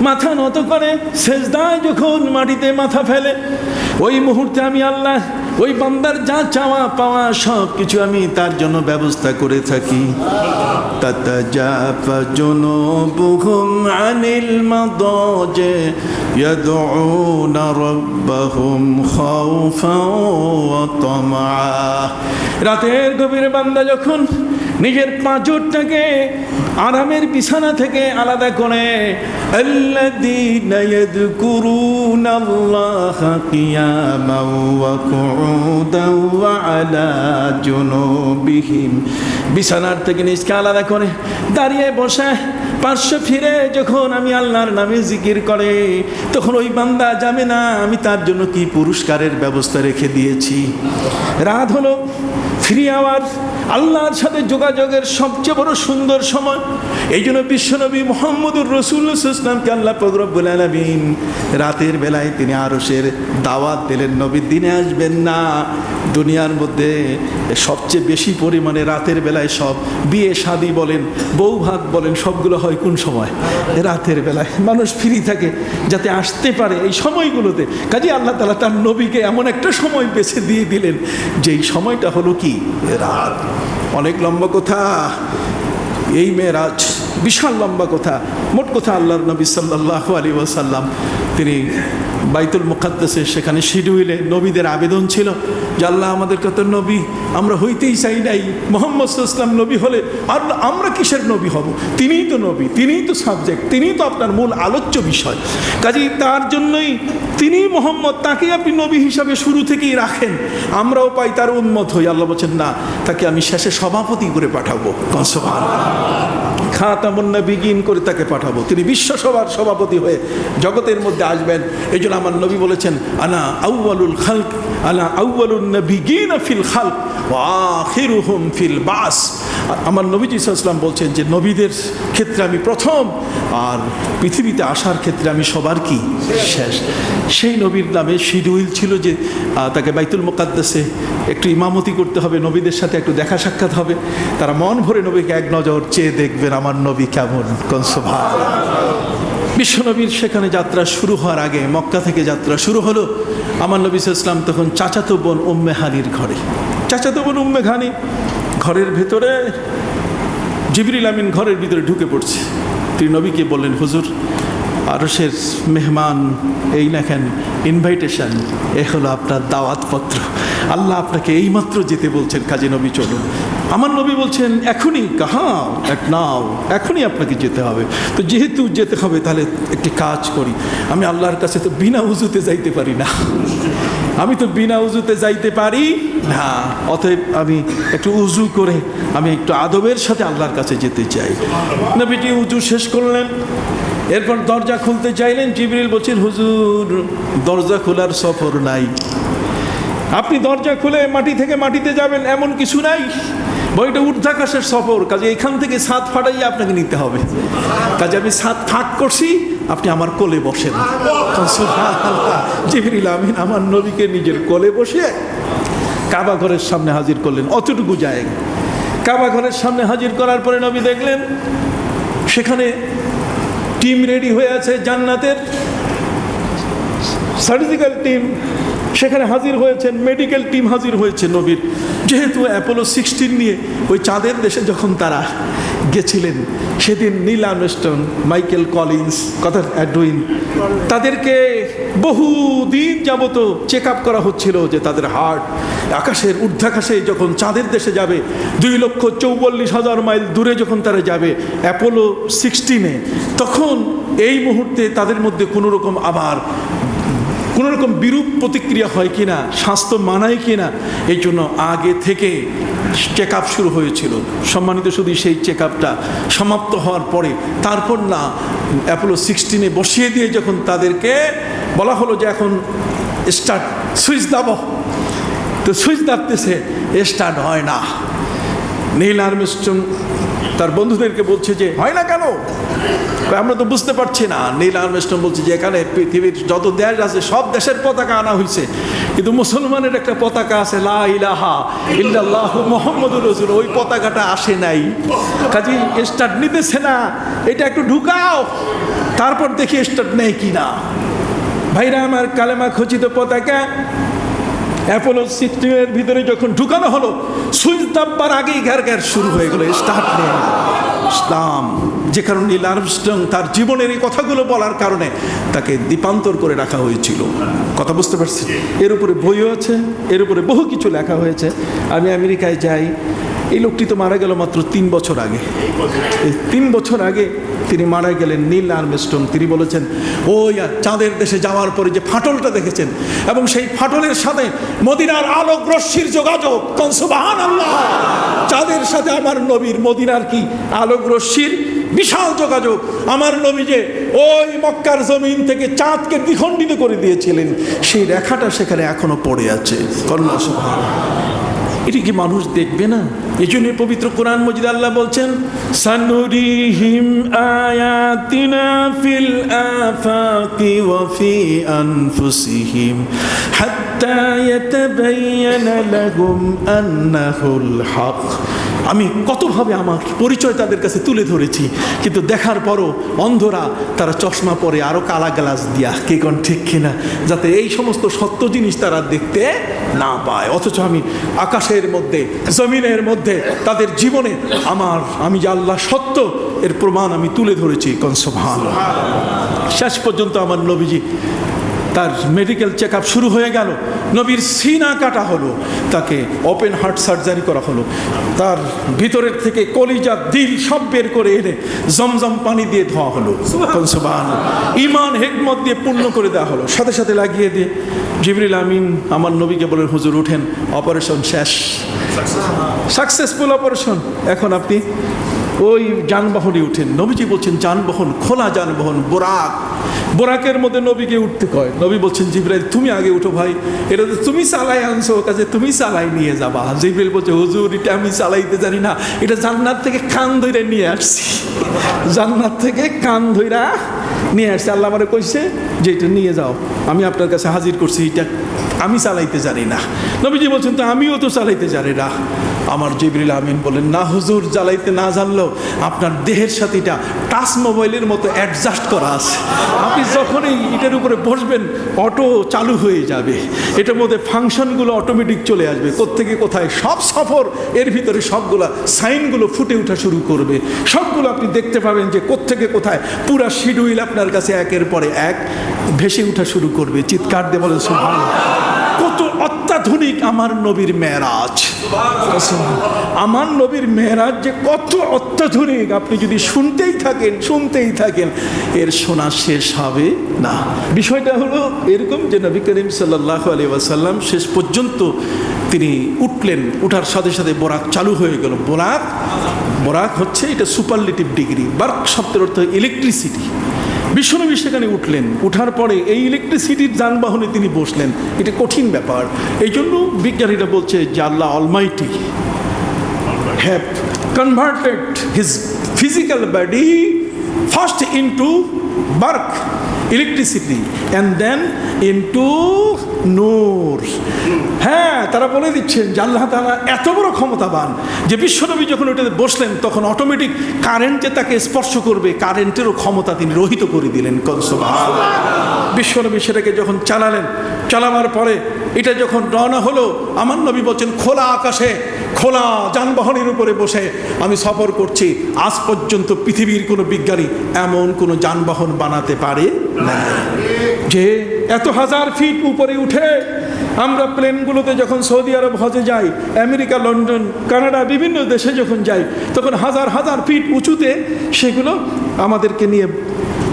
[SPEAKER 2] মাথা নত করে, সেজদায় যখন মাটিতে মাথা ফেলে, ওই মুহূর্তে আমি আল্লাহ ওই বান্দার যা চাওয়া পাওয়া সব কিছু আমি তার জন্য ব্যবস্থা করে থাকি। তাতাজাফা জুনুবুহুম আনিল মাদাজি ইয়াদউনা রাব্বাহুম খাউফান ওয়া তামআ। রাতের গভীরে বান্দা যখন নিজের পাঁজরটাকে আরামের বিছানা থেকে আলাদা করে, আল্লাযীনা ইয়াযকুরুনাল্লাহা কিয়ামান ওয়া কুউদান ওয়া আলা জুনুবিহিম, বিছানার থেকে নিজকে আলাদা করে দাঁড়িয়ে বসে পার্শ্ব ফিরে যখন আমি আল্লাহর নামে জিকির করে, তখন ওই বান্দা যাবে না আমি তার জন্য কি পুরস্কারের ব্যবস্থা রেখে দিয়েছি। রাত হলো ফ্রি আওয়ার, আল্লাহর সাথে যোগাযোগের সবচেয়ে বড় সুন্দর সময়। এই জন্য বিশ্বনবী মুহাম্মদুর রাসূলুল্লাহ সাল্লাল্লাহু আলাইহি ওয়াসাল্লামকে আল্লাহ পাক রব্বুল আলামিন রাতের বেলায় তিনি আরশের দাওয়াত দিলেন, নবী দিনে আসবেন না। দুনিয়ার মধ্যে সবচেয়ে বেশি পরিমাণে রাতের বেলায় সব বিয়ে শাদী বলেন, বউ ভাত বলেন, সবগুলো হয় কোন সময়? রাতের বেলায়। মানুষ ফ্রি থাকে যাতে আসতে পারে এই সময়গুলোতে। কাজে আল্লাহ তাআলা তার নবীকে এমন একটা সময় বেছে দিয়ে দিলেন যেই সময়টা হলো কি? রাত। অনেক লম্বা কথা, এই মেরাজ বিশাল লম্বা কথা। মোট কথা আল্লাহর নবী সাল্লাল্লাহু আলাইহি ওয়াসাল্লাম তিনি বাইতুল মুকাদ্দাসে সেখানে শিডিউলে নবীদের আবেদন ছিল যে আল্লাহ আমাদের কত নবী আমরা হইতেই চাই নাই, মুহাম্মদ সাল্লাল্লাহু আলাইহি ওয়াসাল্লাম নবী হলে আর আমরা কিসের নবী হব? তিনিই তো নবী, তিনিই তো সাবজেক্ট, তিনিই তো আপনার মূল আলোচ্য বিষয়। কাজেই তার জন্যই তিনি মোহাম্মদ, তাকে আপনি নবী হিসাবে শুরু থেকেই রাখেন, আমরাও পাই তার উম্মত হই। আল্লাহ বলছেন না, তাকে আমি শেষে সভাপতি করে পাঠাবো, খাতামুন নবিয়্যিন করে তাকে পাঠাবো। তিনি বিশ্বসভার সভাপতি হয়ে জগতের মধ্যে আসবেন। এই জন্য আমার নবী বলেছেন আনা আউয়ালুল খালক, আনা আউয়ালুন নবিয়্যিন ফিল খালক ওয়া আখিরুহুম ফিল বাস। আমার নবীজি সাল্লাল্লাহু আলাইহি ওয়াসাল্লাম বলছেন যে নবীদের ক্ষেত্রে আমি প্রথম, আর পৃথিবীতে আসার ক্ষেত্রে আমি সবার কি শেষ। সেই নবীর নামে শিডিউল ছিল যে তাকে বাইতুল মুকাদ্দাসে একটু ইমামতি করতে হবে, নবীদের সাথে একটু দেখা সাক্ষাৎ হবে, তারা মন ভরে নবীকে এক নজর চেয়ে দেখবেন আমার নবী কেমন। বিশ্বনবীর সেখানে যাত্রা শুরু হওয়ার আগে, মক্কা থেকে যাত্রা শুরু হলো, আমার নবী সাল্লাল্লাহু আলাইহি ওয়াসাল্লাম তখন চাচাতো বোন উম্মে হানির ঘরে, চাচাতো বোন উম্মে হানি ঘরের ভেতরে, জিবরিল আমিন ঘরের ভিতরে ঢুকে পড়ছে। তিনি নবীকে বললেন হুজুর আরশের মেহমান, এই দেখেন ইনভাইটেশন, এ হলো আপনার দাওয়াতপত্র, আল্লাহ আপনাকে এইমাত্র যেতে বলছেন, কাজী নবী চলুন। আমার নবী বলছেন এখনই, কাহা এক নাও, এখনই আপনাকে যেতে হবে। তো যেহেতু যেতে হবে তাহলে একটি কাজ করি, আমি আল্লাহর কাছে তো বিনা উজুতে যাইতে পারি না, আমি তো বিনা উজুতে যাইতে পারি না, অতএব আমি একটু উজু করে আমি একটু আদবের সাথে আল্লাহর কাছে যেতে চাই। নবীজি উজু শেষ করলেন, এরপর দরজা খুলতে চাইলেন। জিবরিল বলছেন হুজুর দরজা খোলার সফর নাই, আপনি দরজা খুলে মাটি থেকে মাটিতে যাবেন এমন কিছু নাই, বইটা ঊর্ধ্বাকাশের সফর, কাজে এখান থেকে ছাদ ফাটাইয়ে আপনাকে নিতে হবে। কাজে আমি ছাদ ফাঁক করছি, আপনি আমার কোলে বসেন। জিবরিল আমিন আমার নবীকে নিজের কোলে বসে কাবা ঘরের সামনে হাজির করলেন। অতটুকু জায়গা কাবা ঘরের সামনে হাজির করার পরে নবী দেখলেন সেখানে টিম রেডি হয়ে আছে, জান্নাতের সার্জিক্যাল টিম সেখানে হাজির হয়েছেন, মেডিকেল টিম হাজির হয়েছে নবীর। যেহেতু অ্যাপোলো 16 নিয়ে ওই চাঁদের দেশে যখন তারা গেছিলেন, সেদিন নীল আর্মস্ট্রং, মাইকেল কলিন্স, কথা অ্যাডউইন, তাদেরকে বহুদিন যাবত চেক আপ করা হচ্ছিল যে তাদের হার্ট আকাশের ঊর্ধ্বাকাশে যখন চাঁদের দেশে যাবে, 2,44,000 মাইল দূরে যখন তারা যাবে অ্যাপোলো 16-এ, তখন এই মুহূর্তে তাদের মধ্যে কোনো রকম আবার কোনো রকম বিরূপ প্রতিক্রিয়া হয় কিনা, স্বাস্থ্য মানায় কিনা, এই জন্য আগে থেকে চেক আপ শুরু হয়েছিল। সম্মানিত শুধু সেই চেক আপটা সমাপ্ত হওয়ার পরে তারপর না অ্যাপোলো 16-এ বসিয়ে দিয়ে যখন তাদেরকে বলা হলো যে এখন স্টার্ট, সুইচ দাবো, তো সুইচ দাবতেছে, স্টার্ট হয় না। নীল আর্মস্ট্রং তার বন্ধুদেরকে বলছে যে হয় না কেন, আমরা তো বুঝতে পারছি না। নীল আর্মস্ট্রং বলছে যে এখানে পৃথিবীর যত দেশ আছে সব দেশের পতাকা আনা হয়েছে, কিন্তু মুসলমানের একটা পতাকা আছে, লা ইলাহা ইল্লাল্লাহু মুহাম্মাদুর রাসূল, ওই পতাকাটা আসে নাই, কাজেই স্টার্ট নিতেছে না, এটা একটু ঢুকাও, তারপর দেখি স্টার্ট নেই কিনা। ভাইরা আমার, কালেমা খচিত পতাকা অ্যাপোলো 16-এর ভিতরে যখন ঢুকানো হলো, সুইচ দাববার আগেই ঘ্যার ঘ্যার শুরু হয়ে গেল, স্টার্ট নেই। ইসলাম, যে কারণে নীল আর্মস্ট্রং তার জীবনের এই কথাগুলো বলার কারণে তাকে দ্বীপান্তর করে রাখা হয়েছিল। কথা বুঝতে পারছি? এর উপরে বইও আছে, এর উপরে বহু কিছু লেখা হয়েছে। আমি আমেরিকায় যাই, এই লোকটি তো মারা গেল মাত্র 3 বছর আগে। এই 3 বছর আগে তিনি মারা গেলেন, নীল আর্মস্ট্রং। তিনি বলেছেন ওই চাঁদের দেশে যাওয়ার পরে যে ফাটলটা দেখেছেন, এবং সেই ফাটলের সাথে মদিনার আলোক রশ্মির যোগাযোগ, সুবহানাল্লাহ, চাঁদের সাথে আমার নবীর মদিনার কি আলোক রশ্মির বিশাল যোগাযোগ। আমার নবী যে ওই মক্কার জমিন থেকে চাঁদকে দ্বিখণ্ডিত করে দিয়েছিলেন, সেই রেখাটা সেখানে এখনো পড়ে আছে। সুবহানাল্লাহ, এটি কি মানুষ দেখবে না? এই জন্য পবিত্র কোরআন মজিদ আল্লাহ বলছেন সানুরিহিম আয়াতিনা ফিল আফাকি ওয়া ফি আনফুসিহিম হাত্তা ইয়াতাবায়ানা লাহুম আন্নাহুল হক। আমি কতভাবে আমার পরিচয় তাদের কাছে তুলে ধরেছি, কিন্তু দেখার পরও অন্ধরা তারা চশমা পরে আরও কালা গ্লাস দিয়া, কে কোন ঠিক কিনা, যাতে এই সমস্ত সত্য জিনিস তারা দেখতে না পায়। অথচ আমি আকাশের মধ্যে, জমিনের মধ্যে মধ্যে, তাদের জীবনে আমি যে আল্লাহ সত্য এর প্রমাণ আমি তুলে ধরেছি। সুবহানাল্লাহ। শেষ পর্যন্ত আমার নবীজি তার মেডিকেল চেক আপ শুরু হয়ে গেল, নবীর সিনা কাটা হলো, তাকে ওপেন হার্ট সার্জারি করা হলো, তার ভিতরের থেকে কলিজা দিল সব বের করে এনে জমজম পানি দিয়ে ধোয়া হলো। সুবহানাল্লাহ। ঈমান হিকমত দিয়ে পূর্ণ করে দেওয়া হলো। সাথে সাথে লাগিয়ে দিয়ে জিবরিল আমিন আমার নবীকে বলেন, হুজুর উঠেন, অপারেশন শেষ, সাকসেসফুল অপারেশন। এখন আপনি ওই যানবাহনে উঠেন। নবীজি বলছেন যানবাহন, খোলা যানবাহন, বোরাকের মধ্যে নবীকে উঠতে কয়। নবী বলছেন জিবরাইল তুমি আগে উঠো ভাই, এটা তো তুমি চালাই আনছো, কাছে তুমি চালাই নিয়ে যাবা। জিবরাইল বলছে হুজুর এটা আমি চালাইতে জানি না, এটা জান্নাত থেকে কান ধইরা নিয়ে আসছি, জান্নাত থেকে কান ধইরা নিয়ে আসছি। আল্লাহ আমারে কইছে যে এটা নিয়ে যাও, আমি আপনার কাছে হাজির করছি, এটা আমি চালাইতে জানি না। নবীজি বলছেন তো আমিও তো চালাইতে জানি না। আমার জিবরিল আমিন বলেন না হুজুর, চালাইতে না জানলেও আপনার দেহের সাথে এটা টাচ মোবাইলের মতো অ্যাডজাস্ট করা আছে, আপনি যখনই এটার উপরে বসবেন অটো চালু হয়ে যাবে, এটার মধ্যে ফাংশনগুলো অটোমেটিক চলে আসবে, কোত্থেকে কোথায় সব সফর এর ভিতরে সবগুলা সাইনগুলো ফুটে ওঠা শুরু করবে, সবগুলো আপনি দেখতে পাবেন যে কোত্থেকে কোথায় পুরা শিডিউল আপনার কাছে একের পরে এক ভেসে ওঠা শুরু করবে। চিৎকার দিয়ে বলেন সুবহানাল্লাহ। কত অত্যাধুনিক আমার নবীর মেরাজ, আমার নবীর মেরাজ যে কত অত্যাধুনিক, আপনি যদি শুনতেই থাকেন এর শোনা শেষ হবে না। বিষয়টা হলো এরকম যে নবী করিম সাল্লাল্লাহু আলাইহি ওয়াসাল্লাম শেষ পর্যন্ত তিনি উঠলেন, উঠার সাথে সাথে বোরাক চালু হয়ে গেল। বোরাক হচ্ছে এটা সুপারলেটিভ ডিগ্রি, বার্ক শব্দের অর্থ ইলেকট্রিসিটি। বিশ্বনবী সেখানে উঠলেন, উঠার পরে এই ইলেকট্রিসিটির যানবাহনে তিনি বসলেন, এটা কঠিন ব্যাপার। এই জন্য বিজ্ঞানীরা বলছে যে Allah almighty have converted his physical body first into বার্ক ইলেকট্রিসিটি অ্যান্ড দেন ইনটু নূর। হ্যাঁ, তারা বলে দিচ্ছেন যে আল্লাহ তাআলা এত বড় ক্ষমতাবান যে বিশ্বনবী যখন ওটাতে বসলেন তখন অটোমেটিক কারেন্টে তাকে স্পর্শ করবে, কারেন্টেরও ক্ষমতা তিনি রহিত করে দিলেন। সুবহানাল্লাহ। বিশ্বনবী সেটাকে যখন চালাবার পরে এটা যখন রওনা হলো, আমার নবী বলছেন খোলা আকাশে খোলা যানবাহনের উপরে বসে আমি সফর করছি। আজ পর্যন্ত পৃথিবীর কোনো বিজ্ঞানী এমন কোনো যানবাহন বানাতে পারে না যে এত হাজার ফিট উপরে উঠে আমরা প্লেনগুলোতে যখন সৌদি আরব হজে যাই, আমেরিকা, লন্ডন, কানাডা, বিভিন্ন দেশে যখন যাই, তখন হাজার হাজার ফিট উঁচুতে সেগুলো আমাদেরকে নিয়ে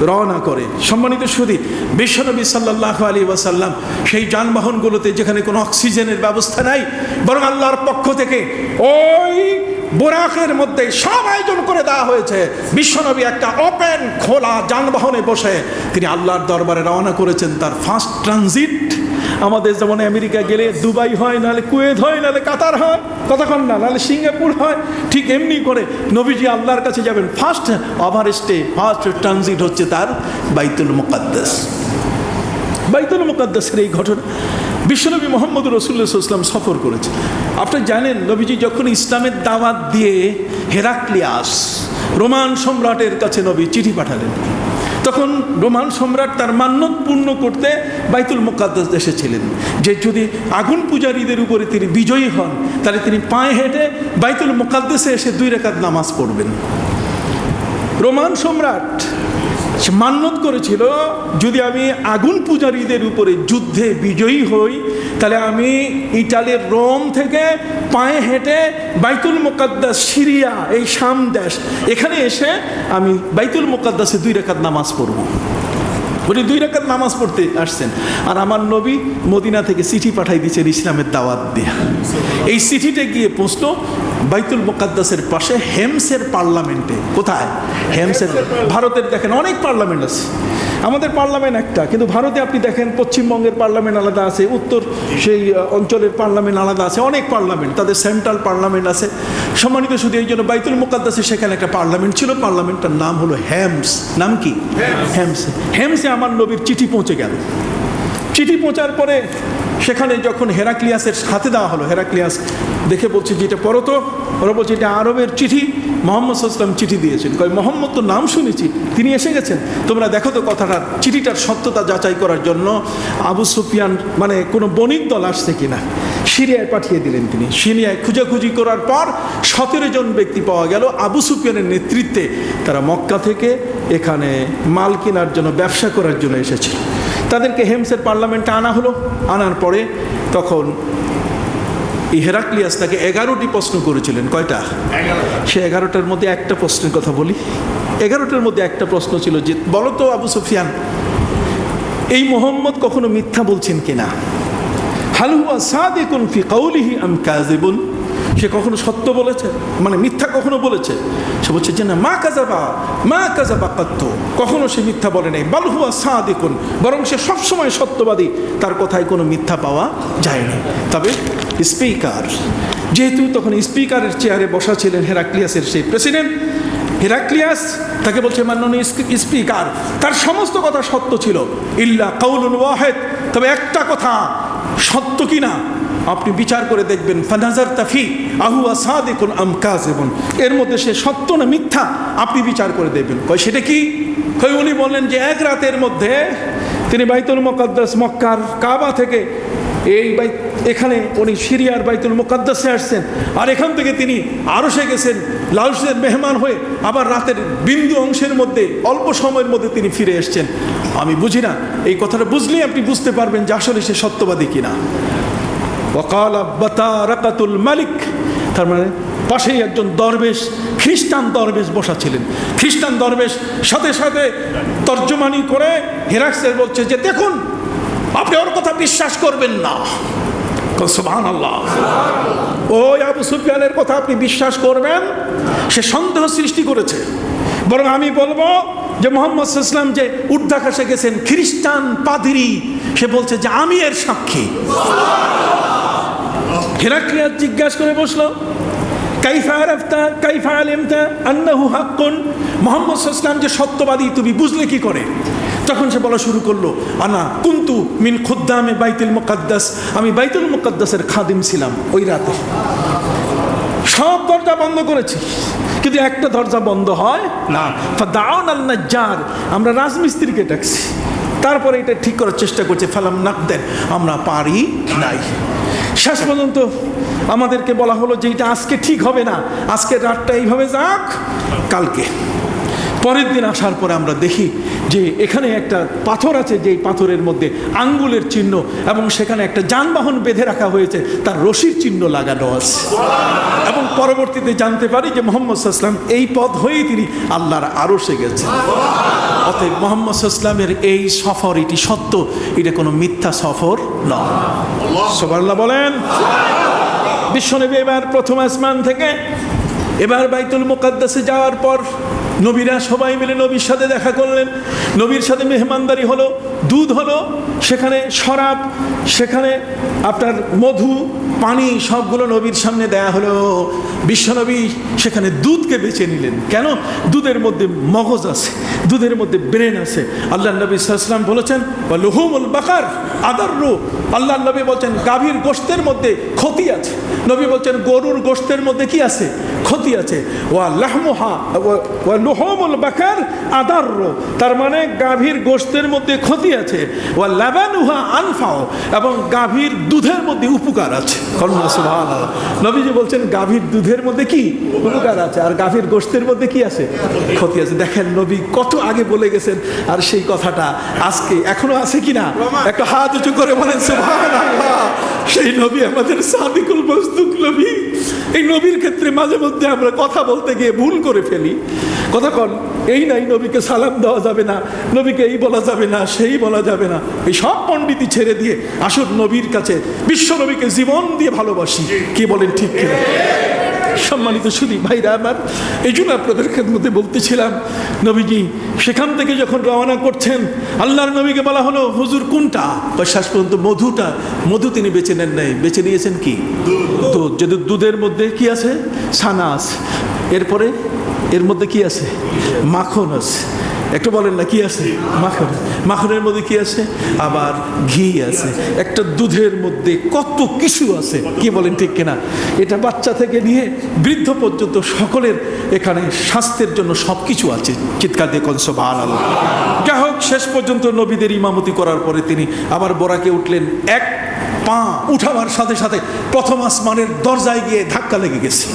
[SPEAKER 2] রওনা করে। সম্মানিত সুধী, বিশ্বনবী সাল্লাল্লাহু আলাইহি ওয়াসাল্লাম সেই যানবাহনগুলোতে যেখানে কোনো অক্সিজেনের ব্যবস্থা নাই, বরং আল্লাহর পক্ষ থেকে ওই বোরাকের মধ্যে সব আয়োজন করে দেওয়া হয়েছে। বিশ্বনবী একটা ওপেন খোলা যানবাহনে বসে তিনি আল্লাহর দরবারে রওনা করেছেন। তার ফার্স্ট ট্রানজিট আমাদের যেমন আমেরিকা গেলে দুবাই হয়, নাহলে কুয়েত হয়, নাহলে কাতার হয়, কতক্ষণ না, নাহলে সিঙ্গাপুর হয়, ঠিক এমনি করে নবীজি আল্লাহর কাছে যাবেন। ফার্স্ট ওভারস্টে, ফার্স্ট ট্রানজিট হচ্ছে তার বাইতুল মুকাদ্দাস। বাইতুল মুকাদ্দাসের এই ঘটনা বিশ্বনবী মুহাম্মদ রাসূলুল্লাহ সাল্লাল্লাহু আলাইহি ওয়াসাল্লাম সফর করেছে। আপনি জানেন নবীজি যখন ইসলামের দাওয়াত দিয়ে হেরাক্লিয়াস রোমান সম্রাটের কাছে নবী চিঠি পাঠালেন, তখন রোমান সম্রাট তার মান্যত পূর্ণ করতে বাইতুল মুকাদ্দাস এসেছিলেন যে যদি আগুন পূজারীদের উপরে তিনি বিজয়ী হন তাহলে তিনি পায়ে হেঁটে বাইতুল মুকাদ্দাসে এসে 2 রাকাত নামাজ পড়বেন। রোমান সম্রাট মান্যত করেছিল যদি আমি আগুন পূজারীদের উপরে যুদ্ধে বিজয়ী হই তাহলে আমি ইটালির রোম থেকে পায়ে হেঁটে বাইতুল মুকাদ্দাস, সিরিয়া, এই শাম দেশ, এখানে এসে আমি বাইতুল মুকাদ্দাসে 2 রাকাত নামাজ পড়ব। উনি 2 রাকাত নামাজ পড়তে আসছেন, আর আমার নবী মদিনা থেকে চিঠি পাঠাই দিয়েছেন ইসলামের দাওয়াত দিয়ে। এই চিঠিতে গিয়ে পৌঁছলো বাইতুল মুকাদ্দাসের পাশে হেমসের পার্লামেন্টে। কোথায়? হেমসের। ভারতের দেখেন অনেক পার্লামেন্ট আছে, আমাদের পার্লামেন্ট একটা, কিন্তু ভারতে আপনি দেখেন পশ্চিমবঙ্গের পার্লামেন্ট আলাদা আছে, উত্তর সেই অঞ্চলের পার্লামেন্ট আলাদা আছে, অনেক পার্লামেন্ট, তাদের সেন্ট্রাল পার্লামেন্ট আছে। সম্মানিত শুধু এই জন্য বাইতুল মুকাদ্দাসে সেখানে একটা পার্লামেন্ট ছিল, পার্লামেন্টটার নাম হলো হেমস। নাম কি? হেমসে। হেমসে আমার নবীর চিঠি পৌঁছে গেল। চিঠি পৌঁছার পরে সেখানে যখন হেরাক্লিয়াসের হাতে দেওয়া হলো, হেরাক্লিয়াস দেখে বলছে যে এটা পড়ো তো। ওরা বলছে এটা আরবের চিঠি, মোহাম্মদ সাল্লাল্লাহু আলাইহি ওয়াসাল্লাম চিঠি দিয়েছেন। কয় মোহাম্মদ তো নাম শুনেছি, তিনি এসে গেছেন, তোমরা দেখো তো কথাটা, চিঠিটার সত্যতা যাচাই করার জন্য আবু সুফিয়ান মানে কোনো বণিক দল আসছে কিনা। সিরিয়ায় পাঠিয়ে দিলেন তিনি। সিরিয়ায় খুঁজাখুঁজি করার পর 17 জন ব্যক্তি পাওয়া গেল আবু সুফিয়ানের নেতৃত্বে। তারা মক্কা থেকে এখানে মাল কেনার জন্য, ব্যবসা করার জন্য এসেছিল। তাদেরকে হেমসের পার্লামেন্টে আনা হলো। আনার পরে তখন এই হেরাক্লিয়াস তাকে 11টি প্রশ্ন করেছিলেন। কয়টা? সে 11টার মধ্যে একটা প্রশ্নের কথা বলি। 11টার মধ্যে একটা প্রশ্ন ছিল যে বলো তো আবু সুফিয়ান, এই মোহাম্মদ কখনো মিথ্যা বলছেন কিনা? হাল হুয়া সাদিকুন ফি কাউলিহি আম কাযিবুন, সে কখনো সত্য বলেছে, মানে মিথ্যা কখনো বলেছে? সে বলছে যে না, মা কাযাবা কাত্তু, কখনো সে মিথ্যা বলে নাই। বাল হুয়া সাদিকুন, বরং সে সবসময় সত্যবাদী, তার কথায় কোনো মিথ্যা পাওয়া যায়নি। তবে স্পিকার, যেহেতু তখন স্পিকারের চেয়ারে বসা ছিলেন হেরাক্লিয়াসের সেই প্রেসিডেন্ট, হেরাক্লিয়াস তাকে বলছে মাননীয় স্পিকার, তার সমস্ত কথা সত্য ছিল, ইল্লা কাউলুন ওয়াহিদ, তবে একটা কথা সত্য কিনা আপনি বিচার করে দেখবেন। ফানাজার তাফি আহুয়া সাদিকুন আম কাযিবুন, এর মধ্যে সে সত্য না মিথ্যা আপনি বিচার করে দেখবেন। কয় সেটা কি? কয় উনি বললেন যে এক রাতের মধ্যে তিনি বাইতুল মুকাদ্দাস, মক্কার কাবা থেকে এখানে উনি সিরিয়ার বাইতুল মুকাদ্দাসে আসছেন, আর এখান থেকে তিনি আরশে গেছেন লাউসের মেহমান হয়ে, আবার রাতের বিন্দু অংশের মধ্যে অল্প সময়ের মধ্যে তিনি ফিরে এসছেন। আমি বুঝি না, এই কথাটা বুঝলেই আপনি বুঝতে পারবেন যে আসলে সে সত্যবাদী কিনা। ওয়াকালা বাতারাকাতুল মালিক, তার মানে পাশেই একজন দরবেশ, খ্রিস্টান দরবেশ বসা ছিলেন। খ্রিস্টান দরবেশ সাথে সাথে তর্জমানি করে হেরাক্লিয়াস বলছে যে দেখুন, আপনি ওর কথা বিশ্বাস করবেন না। সুবহানাল্লাহ, ওই আবু সুফিয়ানের কথা আপনি বিশ্বাস করবেন? সে সন্দেহ সৃষ্টি করেছে। বরং আমি বলবো যে মুহাম্মদ সাল্লাল্লাহু আলাইহি ওয়াসাল্লাম যে ঊর্ধ্বাকাশে গেছেন, খ্রিস্টান পাদ্রী সে বলছে যে আমি এর সাক্ষী। হেরাক্লিয়াস জিজ্ঞাসা করে বসলো, কাইফা আরাফতা কাইফা আলিমতা আন্নাহু হাক্কুন, মুহাম্মদ সাল্লাল্লাহু আলাইহি ওয়াসাল্লাম যে সত্যবাদী তুমি বুঝলে কি করে? তখন সে বলা শুরু করলো, আনা কুনতু মিন খুদ্দামে বাইতুল মুকাদ্দাস, আমি বাইতুল মুকাদ্দাসের খাদিম ছিলাম। ওই রাতে সব দরজা বন্ধ করেছি, কিন্তু একটা দরজা বন্ধ হয় না। ফাদাউন আল নাজ্জার, আমরা রাজমিস্ত্রিকে ডাকছি, তারপরে এটা ঠিক করার চেষ্টা করছে। ফালাম নাকদেন, আমরা পারি নাই। শেষ পর্যন্ত আমাদেরকে বলা হলো যে এটা আজকে ঠিক হবে না, আজকে রাতটা এইভাবে যাক, কালকে। পরের দিন আসার পরে আমরা দেখি যে এখানে একটা পাথর আছে, যেই পাথরের মধ্যে আঙ্গুলের চিহ্ন, এবং সেখানে একটা যানবাহন বেঁধে রাখা হয়েছে, তার রশির চিহ্ন লাগানো আছে। এবং পরবর্তীতে জানতে পারি যে মুহাম্মদ সাল্লাল্লাহু আলাইহি ওয়াসাল্লাম এই পথ হয়েই তিনি আল্লাহর আরশে গেছেন। অতএব মুহাম্মদ সাল্লাল্লাহু আলাইহি ওয়াসাল্লামের এই সফর, এটি সত্য, এটা কোনো মিথ্যা সফর নয়। সুবহানাল্লাহ বলেন। বিশ্বনবী এবার প্রথম আসমান থেকে এবার বাইতুল মুকাদ্দাসে যাওয়ার পর নবীরা সবাই মিলে নবীর সাথে দেখা করলেন, নবীর সাথে মেহমানদারি হলো, দুধ হলো, সেখানে শরাব, সেখানে আপনার মধু, পানি, সবগুলো নবীর সামনে দেয়া হলো। বিশ্বনবী সেখানে দুধকে বেছে নিলেন। কেন? দুধের মধ্যে মগজ আছে, দুধের মধ্যে ব্রেন আছে। আল্লাহ নবী সাল্লাল্লাহু আলাইহি ওয়াসাল্লাম বলেছেন ওয়া লুহুমুল বাকার আদাররু, আল্লাহ নবী বলছেন গাভীর গোশতের মধ্যে ক্ষতি আছে। নবী বলছেন গরুর গোশতের মধ্যে কি আছে? ক্ষতি আছে। ওয়া লাহমুহা ওয়া লুহুমুল বাকার আদাররু, তার মানে গাভীর গোশতের মধ্যে ক্ষতি আছে। ওয়া লাবানুহা আনফাউ, এবং গাভীর দুধের মধ্যে উপকার আছে। সুবহানাল্লাহ। নবীজি বলছেন গাভীর দুধের মধ্যে কি উপকার আছে, আর গাভীর গোশতের মধ্যে কি আছে? ক্ষতি আছে। দেখেন নবী কত আগে বলে গেছেন, আর সেই কথাটা আজকে এখনো আছে কিনা একটা হাত উঁচু করে বলেন সুবহানাল্লাহ। সেই নবী আমাদের সাদিকুল মাসদুক নবী। এই নবীর ক্ষেত্রে মাঝে মধ্যে আমরা কথা বলতে গিয়ে ভুল করে ফেলি। কথা কন এই নাই, নবীকে সালাম দেওয়া যাবে না, নবীকে এই বলা যাবে না, সেই বলা যাবে না। এই সব পণ্ডিতি ছেড়ে দিয়ে আসুন নবীর কাছে, বিশ্ব নবীকে জীবন দিয়ে ভালোবাসি। কি বলেন, ঠিক কিনা? সম্মানিত সুধী ভাইরা আমার, এই জন্য আপনাদের মধ্যে বলতেছিলাম, নবীজি সেখান থেকে যখন রওনা করছেন, আল্লাহর নবীকে বলা হলো হুজুর কোনটা? শেষ পর্যন্ত মধু তিনি বেছে নেন নাই, বেছে নিয়েছেন কি? দুধ। যদি দুধের মধ্যে কি আছে? ছানা আছে। এরপরে এর মধ্যে কি আছে? মাখন আছে। একটু বলেন না কি আছে? মাখন। মাখনের মধ্যে কি আছে? আবার ঘি আছে। একটা দুধের মধ্যে কত কিছু আছে, কি বলেন ঠিক কিনা? এটা বাচ্চা থেকে নিয়ে বৃদ্ধ পর্যন্ত সকলের এখানে স্বাস্থ্যের জন্য সব কিছু আছে। চিৎকার দিয়ে কোন সুবহানাল্লাহ। যাই হোক, শেষ পর্যন্ত নবীদের ইমামতি করার পরে তিনি আবার বোরাকে উঠলেন। এক পা উঠাবার সাথে সাথে প্রথম আসমানের দরজায় গিয়ে ধাক্কা লেগে গেছে।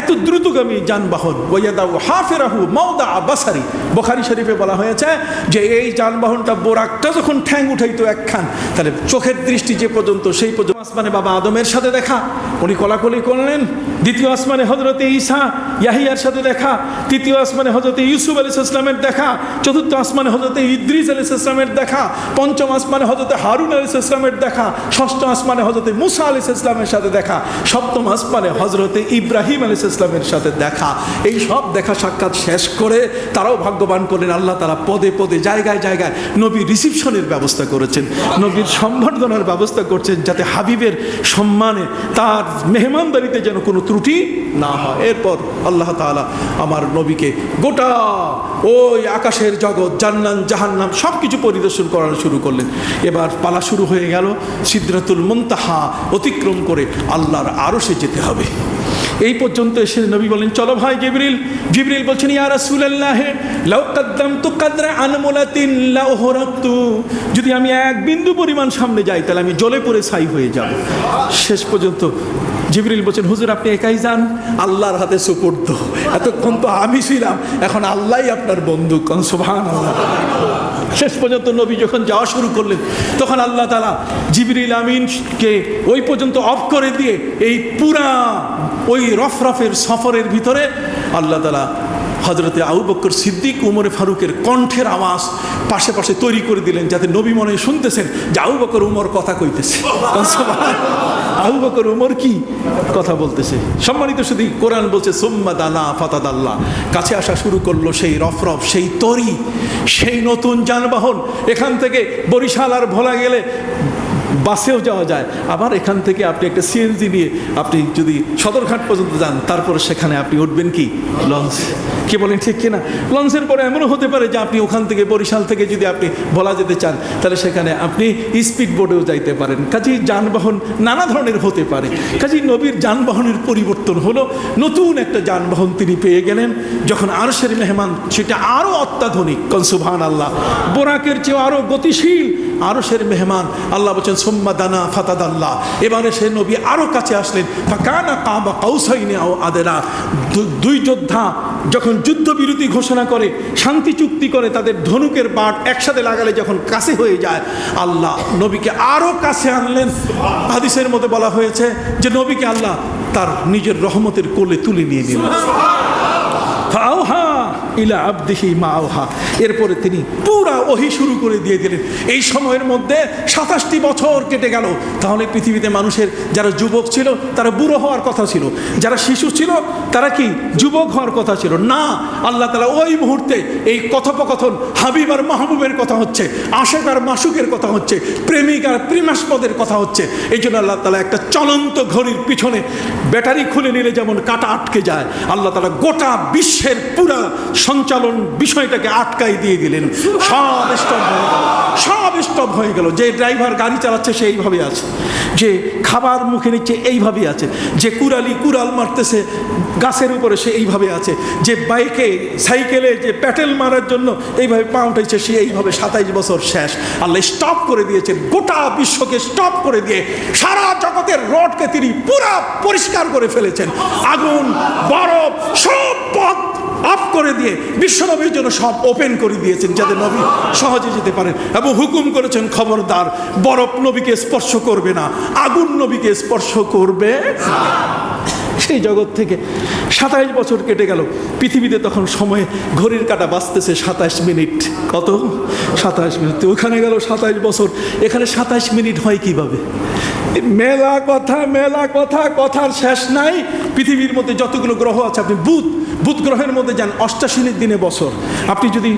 [SPEAKER 2] এত দ্রুতগামী যানবাহন। ওয়াদাউ হাফিরাহু মাওদা বাসারি, বুখারী শরীফে বলা হয়েছে যে এই যানবাহনটা বোরাকটা যখন ঠ্যাং উঠাইতো একখান, তাহলে চোখের দৃষ্টি যে পর্যন্ত সেই পর্যন্ত আসমানে বাবা আদমের সাথে দেখা, উনি কোলাকুলি করলেন। দ্বিতীয় আসমানে হযরতে ঈসা ইয়াহিয়ার সাথে দেখা, তৃতীয় আসমানে হযরতে ইউসুফ আলাইহিস সালামের দেখা, চতুর্থ আসমানে হযরতে ইদ্রিস আলাইহিস সালামের দেখা, পঞ্চম আসমানে হযরতে হারুন আলাইহিস সালামের দেখা, ষষ্ঠ আসমানে হযরতে মুসা আলাইহিস সালামের সাথে দেখা, সপ্তম আসমানে হযরতে ইব্রাহিম আলাইহিস সালামের সাথে দেখা। এই সব দেখা সাক্ষাৎ শেষ করে তারাও ভাগ্যবান করলেন। আল্লাহ তাআলা পদে পদে জায়গায় জায়গায় নবী রিসিপশনের ব্যবস্থা করেছেন, নবীর সম্বর্ধনার ব্যবস্থা করছেন, যাতে হাবিবের সম্মানে তার মেহমানদারিতে যেন কোনো ত্রুটি না হয়। এরপর আল্লাহ তাআলা আমার নবীকে গোটা ওই আকাশের জগৎ, জান্নাত জাহান্নাম সব কিছু পরিদর্শন করানো শুরু করলেন। এবার পালা শুরু হয়ে গেল। সিদরাতুল মুনতাহা অতিক্রম করে আল্লাহর আরশে যেতে হবে। এই পর্যন্ত এসে নবী বলেন, চলো ভাই জিবরিল। জিবরিল বলছেন, ইয়া রাসূলুল্লাহ লাউ কাদ্দামতু কাদরা আনমুলাতিন লা উহরাকতু, যদি আমি এক বিন্দু পরিমাণ সামনে যাই তাহলে আমি জ্বলে পড়ে ছাই হয়ে যাব। শেষ পর্যন্ত জিবরিল বলছেন, হুজুর আপনি একাই যান, আল্লাহর হাতে সুপুর্দ। এতক্ষণ তো আমি ছিলাম, এখন আল্লাহই আপনার বন্ধু। কোন সুবহানাল্লাহ। শেষ পর্যন্ত নবী যখন যাওয়া শুরু করলেন, তখন আল্লাহ তাআলা জিবরিল আমিনকে ওই পর্যন্ত অফ করে দিয়ে এই পুরা ওই রফরফের সফরের ভিতরে আল্লাহ তাআলা হযরতে আবু বকর সিদ্দিক, উমরে ফারুকের কণ্ঠের আওয়াজ পাশে পাশে তৈরি করে দিলেন, যাতে নবী মনে শুনতেছেন যে আবু বকর উমর কথা কইতেছে। আবু বকর উমর কি কথা বলতেছে। সম্মানিত শুধু কোরআন বলছে, সুম্মা দানা ফাতাদাল্লাহ, কাছে আসা শুরু করলো সেই রফরফ, সেই তরি, সেই নতুন যানবাহন। এখান থেকে বরিশাল আর ভোলা গেলে বাসেও যাওয়া যায়, আবার এখান থেকে আপনি একটা সিএনজি নিয়ে আপনি যদি সদরঘাট পর্যন্ত যান, তারপরে সেখানে আপনি উঠবেন কি লঞ্চ। কি বলেন ঠিক কিনা? লঞ্চের পরে এমনও হতে পারে যে আপনি ওখান থেকে বরিশাল থেকে যদি আপনি ভোলা যেতে চান, তাহলে সেখানে আপনি স্পিড বোটেও যাইতে পারেন। কাজেই যানবাহন নানা ধরনের হতে পারে। কাজেই নবীর যানবাহনের পরিবর্তন হলো, নতুন একটা যানবাহন তিনি পেয়ে গেলেন। যখন আরশের মেহমান, সেটা আরও অত্যাধুনিক। কোন সুবহানাল্লাহ। বোরাকের চেয়ে আরও গতিশীল আরশের মেহমান। আল্লাহ বলছেন, সুম্মা দানা ফাতাদাল্লাহ। এবারে সে নবী আরও কাছে আসলেন। ফাকানা কাবা কাউসাইনি আও আদনা। দুই যোদ্ধা যখন যুদ্ধবিরতি ঘোষণা করে, শান্তি চুক্তি করে, তাদের ধনুকের বাট একসাথে লাগালে যখন কাছে হয়ে যায়, আল্লাহ নবীকে আরও কাছে আনলেন। হাদিসের মধ্যে বলা হয়েছে যে নবীকে আল্লাহ তার নিজের রহমতের কোলে তুলে নিয়ে নিলেন। ফাওহা ইলা আবদিহি মা আওহা। এরপরে তিনি পুরা ওহী শুরু করে দিয়ে দিলেন। এই সময়ের মধ্যে 27টি বছর কেটে গেল। তাহলে পৃথিবীতে মানুষের যারা যুবক ছিল তারা বুড়ো হওয়ার কথা ছিল, যারা শিশু ছিল তারা কি যুবক হওয়ার কথা ছিল না। আল্লাহ তাআলা ওই মুহূর্তে এই কথোপকথন, হাবিব আর মাহবুবের কথা হচ্ছে, আশেক আর মাসুকের কথা হচ্ছে, প্রেমিক আর প্রেমাস্পদের কথা হচ্ছে। এই জন্য আল্লাহ তাআলা একটা চলন্ত ঘড়ির পিছনে ব্যাটারি খুলে নিলে যেমন কাঁটা আটকে যায়, আল্লাহ তাআলা গোটা বিশ্বের পুরা সঞ্চালন বিষয়টাকে আটকাই দিয়ে দিলেন। সব স্টপ হয়ে গেল, সব স্টপ হয়ে গেল। যে ড্রাইভার গাড়ি চালাচ্ছে সে এইভাবে আছে, যে খাবার মুখে নিচ্ছে এইভাবে আছে, যে কুড়ালি কুড়াল মারতেছে গাছের উপরে সে এইভাবে আছে, যে বাইকে সাইকেলে যে প্যাটেল মারার জন্য এইভাবে পা উঠেছে সে এইভাবে। 27 বছর শেষ। আল্লাহ স্টপ করে দিয়েছেন, গোটা বিশ্বকে স্টপ করে দিয়ে সারা জগতের রডকে তিনি পুরা পরিষ্কার করে ফেলেছেন। আগুন, বরফ, সব পথ অফ করে দিয়ে বিশ্বনবীর জন্য সব ওপেন করে দিয়েছেন, যাতে নবী সহজে যেতে পারেন। এবং হুকুম করেছেন, খবরদার বরফ নবীকে স্পর্শ করবে না, আগুন নবীকে স্পর্শ করবে। সেই জগৎ থেকে 27 বছর কেটে গেল। পৃথিবীতে তখন সময়ে ঘড়ির কাঁটা বাজতেছে 27 মিনিট। কত? 27 মিনিট। ওখানে গেল 27 বছর, এখানে 27 মিনিট হয় কিভাবে? মেলা কথা, মেলা কথা, কথার শেষ নাই। পৃথিবীর মধ্যে যতগুলো গ্রহ আছে, আপনি বুধ গ্রহের মধ্যে যান, 88 দিনে বছর। আপনি যদি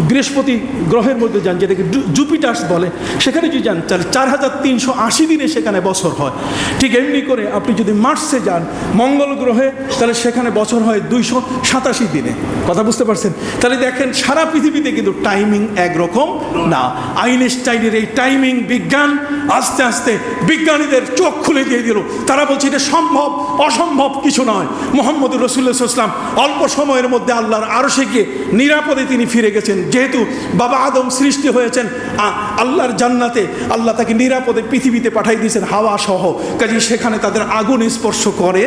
[SPEAKER 2] বৃহস্পতি গ্রহের মধ্যে যান, যেটাকে জুপিটার্স বলে, সেখানে যদি যান তাহলে 4380 দিনে সেখানে বছর হয়। ঠিক এমনি করে আপনি যদি মার্সে যান, মঙ্গল গ্রহে, তাহলে সেখানে বছর হয় 287 দিনে। কথা বুঝতে পারছেন? তাহলে দেখেন সারা পৃথিবীতে কিন্তু টাইমিং একরকম না। আইনস্টাইনের এই টাইমিং বিজ্ঞান আস্তে আস্তে বিজ্ঞানীদের চোখ খুলে দিয়ে দিল। তারা বলছে এটা সম্ভব, অসম্ভব কিছু নয়। মুহাম্মদুর রাসূলুল্লাহ সাল্লাল্লাহু আলাইহি ওয়াসাল্লাম অল্প সময়ের মধ্যে আল্লাহর আরশে গিয়ে নিরাপদে তিনি ফিরে গেছেন। যেহেতু বাবা আদম সৃষ্টি হয়েছেন আল্লাহর জান্নাতে, আল্লাহ তাকে নিরাপদে পৃথিবীতে পাঠাই দিয়েছেন হাওয়া সহ। কাজে সেখানে তাদের আগুন স্পর্শ করে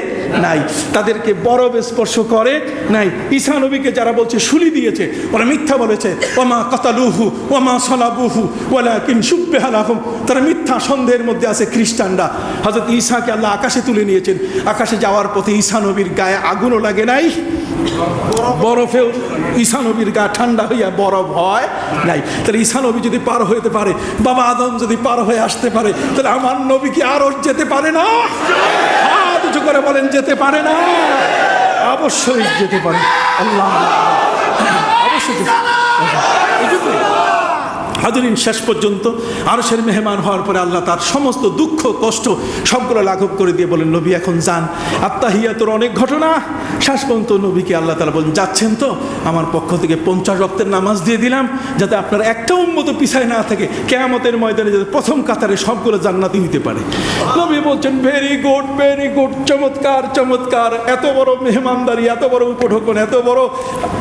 [SPEAKER 2] নাই, তাদেরকে বরফ স্পর্শ করে নাই। ঈসা নবীকে যারা বলছে শুলি দিয়েছে, ওরা মিথ্যা বলেছে। ওমা কাতালুহু ওমা সালাবুহু ওয়ালাকিন শুব্বিহা লাহুম। তারা মিথ্যা সন্দেহের মধ্যে আছে খ্রিস্টানরা। হযরত ঈসাকে আল্লাহ আকাশে তুলে নিয়েছেন। আকাশে যাওয়ার পথে ঈসা নবীর গায়ে আগুনও লাগে নাই, বরফেও ঈসা নবীর গা ঠান্ডা হইয়া বরফ হয় নাই। তাহলে ঈসা নবী যদি পার হইতে পারে, বাবা আদম যদি পার হয়ে আসতে পারে, তাহলে আমার নবী কি আরো যেতে পারে না? হাত উঁচু করে বলেন যেতে পারে না? অবশ্যই যেতে পারে। আল্লাহ অবশ্যই হাজরিন, শেষ পর্যন্ত আরশের মেহমান হওয়ার পরে আল্লাহ তার সমস্ত দুঃখ কষ্ট সবগুলো লাঘব করে দিয়ে বলেন নবী এখন যান। আত্তাহিয়াতুর অনেক ঘটনা, শেষ পর্যন্ত নবীকে আল্লাহ তাআলা বলেন যাচ্ছেন তো, আমার পক্ষ থেকে 50 ওয়াক্তের নামাজ দিয়ে দিলাম, যাতে আপনার একটা উম্মত পিছায় না থাকে, কিয়ামতের ময়দানে যাতে প্রথম কাতারে সবগুলো জান্নাতি হইতে পারে। নবী বলছেন ভেরি গুড, ভেরি গুড, চমৎকার চমৎকার। এত বড় মেহমানদারি, এত বড় উপঢৌকন, এত বড়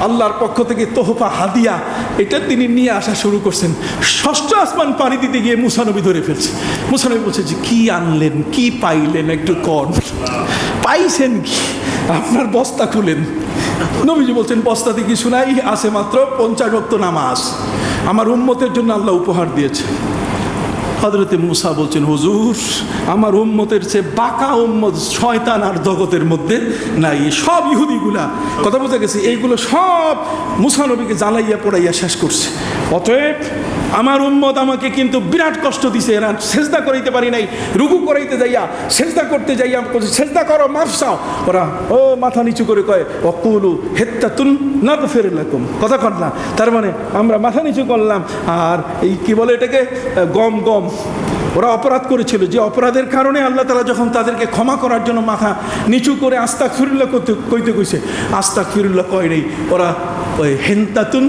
[SPEAKER 2] আল্লাহর পক্ষ থেকে তোহফা হাদিয়া, এটা তিনি নিয়ে আসা শুরু করছেন। ষষ্ঠ আসমান পানি দিতে গিয়ে মুসা নবী ধরে ফেলছে। মুসা নবী বলছে যে কি আনলেন, কি পাইলেন, একটু কন, পাইছেন কি? আপনার বস্তা খুলেন। নবীজি বলছেন বস্তাতে কিছু নাই, আছে মাত্র 50 ওয়াক্ত নামাজ, আমার উম্মতের জন্য আল্লাহ উপহার দিয়েছে। হযরতে মুসা বলছেন হুজুর, আমার উম্মতের চেয়ে বাঁকা উম্মত শয়তান আর জগতের মধ্যে নাই। সব ইহুদিগুলা, কথা বোঝা গেছে, এইগুলো সব মুসা নবীকে জ্বালাইয়া পোড়াইয়া শেষ করছে। অতএব আমার উম্মত আমাকে কিন্তু বিরাট কষ্ট দিছে। এরা সেজদা করাইতে পারি নাই, রুকু করাইতে যাইয়া, সেজদা করতে যাইয়া সেজদা করো, মাফ চাও, ওরা ও মাথা নিচু করে কয় অকুলু হেত্তাতুন নাগফির লাকুম। কথা কর না, তার মানে আমরা মাথা নিচু করলাম। আর এই কি বলে এটাকে, গম গম, ওরা অপরাধ করেছিল, যে অপরাধের কারণে আল্লাহ তাআলা যখন তাদেরকে ক্ষমা করার জন্য মাথা নিচু করে আস্তাগফিরুল্লাহ কইতে কইছে, আস্তাগফিরুল্লাহ কয় নাই, ওরা ওই হেন্তাতুন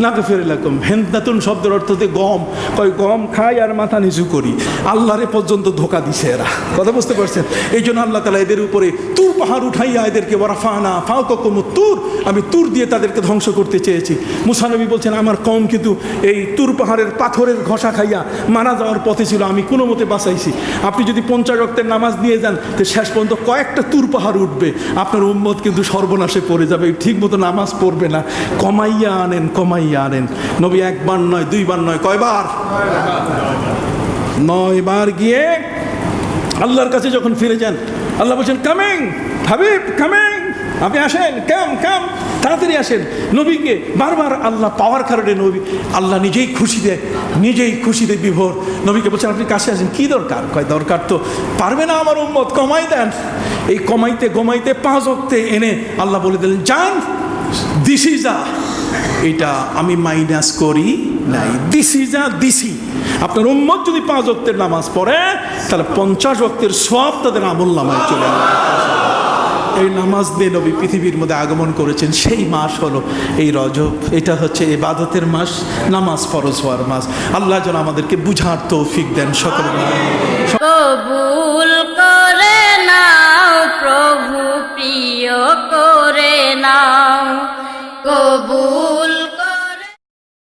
[SPEAKER 2] নাগফির লাকুম, হেন্তাতুন শব্দের অর্থ হতে গম, কয় গম খাই আর মাথা নিচু করি। আল্লাহরে পর্যন্ত ধোকা দিছে এরা, কথা বুঝতে পারছেন? এই জন্য আল্লাহ তাআলা এদের উপরে তুর পাহাড় উঠাইয়া এদেরকে ওয়ারাফানা ফাওকাকুম তুর, আমি তুর দিয়ে তাদেরকে ধ্বংস করতে চেয়েছি। মুসা নবী বলছেন আমার কম কিন্তু এই তুর পাহাড়ের পাথরের ঘষা খাইয়া মারা যাওয়ার পথে ছিল, আমি কোনো মতে বাঁচাইছি। আপনি যদি 50 ওয়াক্তের নামাজ দিয়ে যান, তো শেষ পর্যন্ত কয়েকটা তুর পাহাড় উঠবে, আপনার উম্মত কিন্তু সর্বনাশে পড়ে যাবে, ঠিক মতো নামাজ পড়বে না। কমাইয়া আনেন, কমাইয়া আনেন। নবী একবার নয়, দুইবার নয়, কয়বার? 9 বার গিয়ে আল্লাহর কাছে যখন ফিরে যান, আল্লাহ বলছেন কামিং হাবিব, কামিং, আপনি আসেন, কাম কাম, তাড়াতাড়ি আসেন। নবীকে বারবার আল্লাহ পাওয়ার কারণে নবী আল্লাহ নিজেই খুশিতে বিভোর। নবীকে বলছেন আপনি কাছে আসেন, কি দরকার? কয় দরকার তো পারবে না আমার উম্মত, কমাই দেন। এই কমাইতে 5 ওয়াক্তে এনে আল্লাহ বলে দিলেন যান, দিস ইজ আ, এটা আমি মাইনাস করি নাই, দিস ইজ আ দিসি। আপনার উম্মত যদি 5 ওয়াক্তের নামাজ পড়ে, তাহলে 50 ওয়াক্তের সওয়াব তাদের আমলনামায় চলে আসবে। এই নামাজ দিয়ে নবী পৃথিবীর মধ্যে আগমন করেছেন। সেই মাস হলো এই রজব। এটা হচ্ছে ইবাদতের মাস, নামাজ ফরজ হওয়ার মাস। আল্লাহ যেন আমাদেরকে বুঝার তৌফিক দেন সকলে।
[SPEAKER 1] কবুল করে নাও প্রভু, প্রিয় করে নাও, কবুল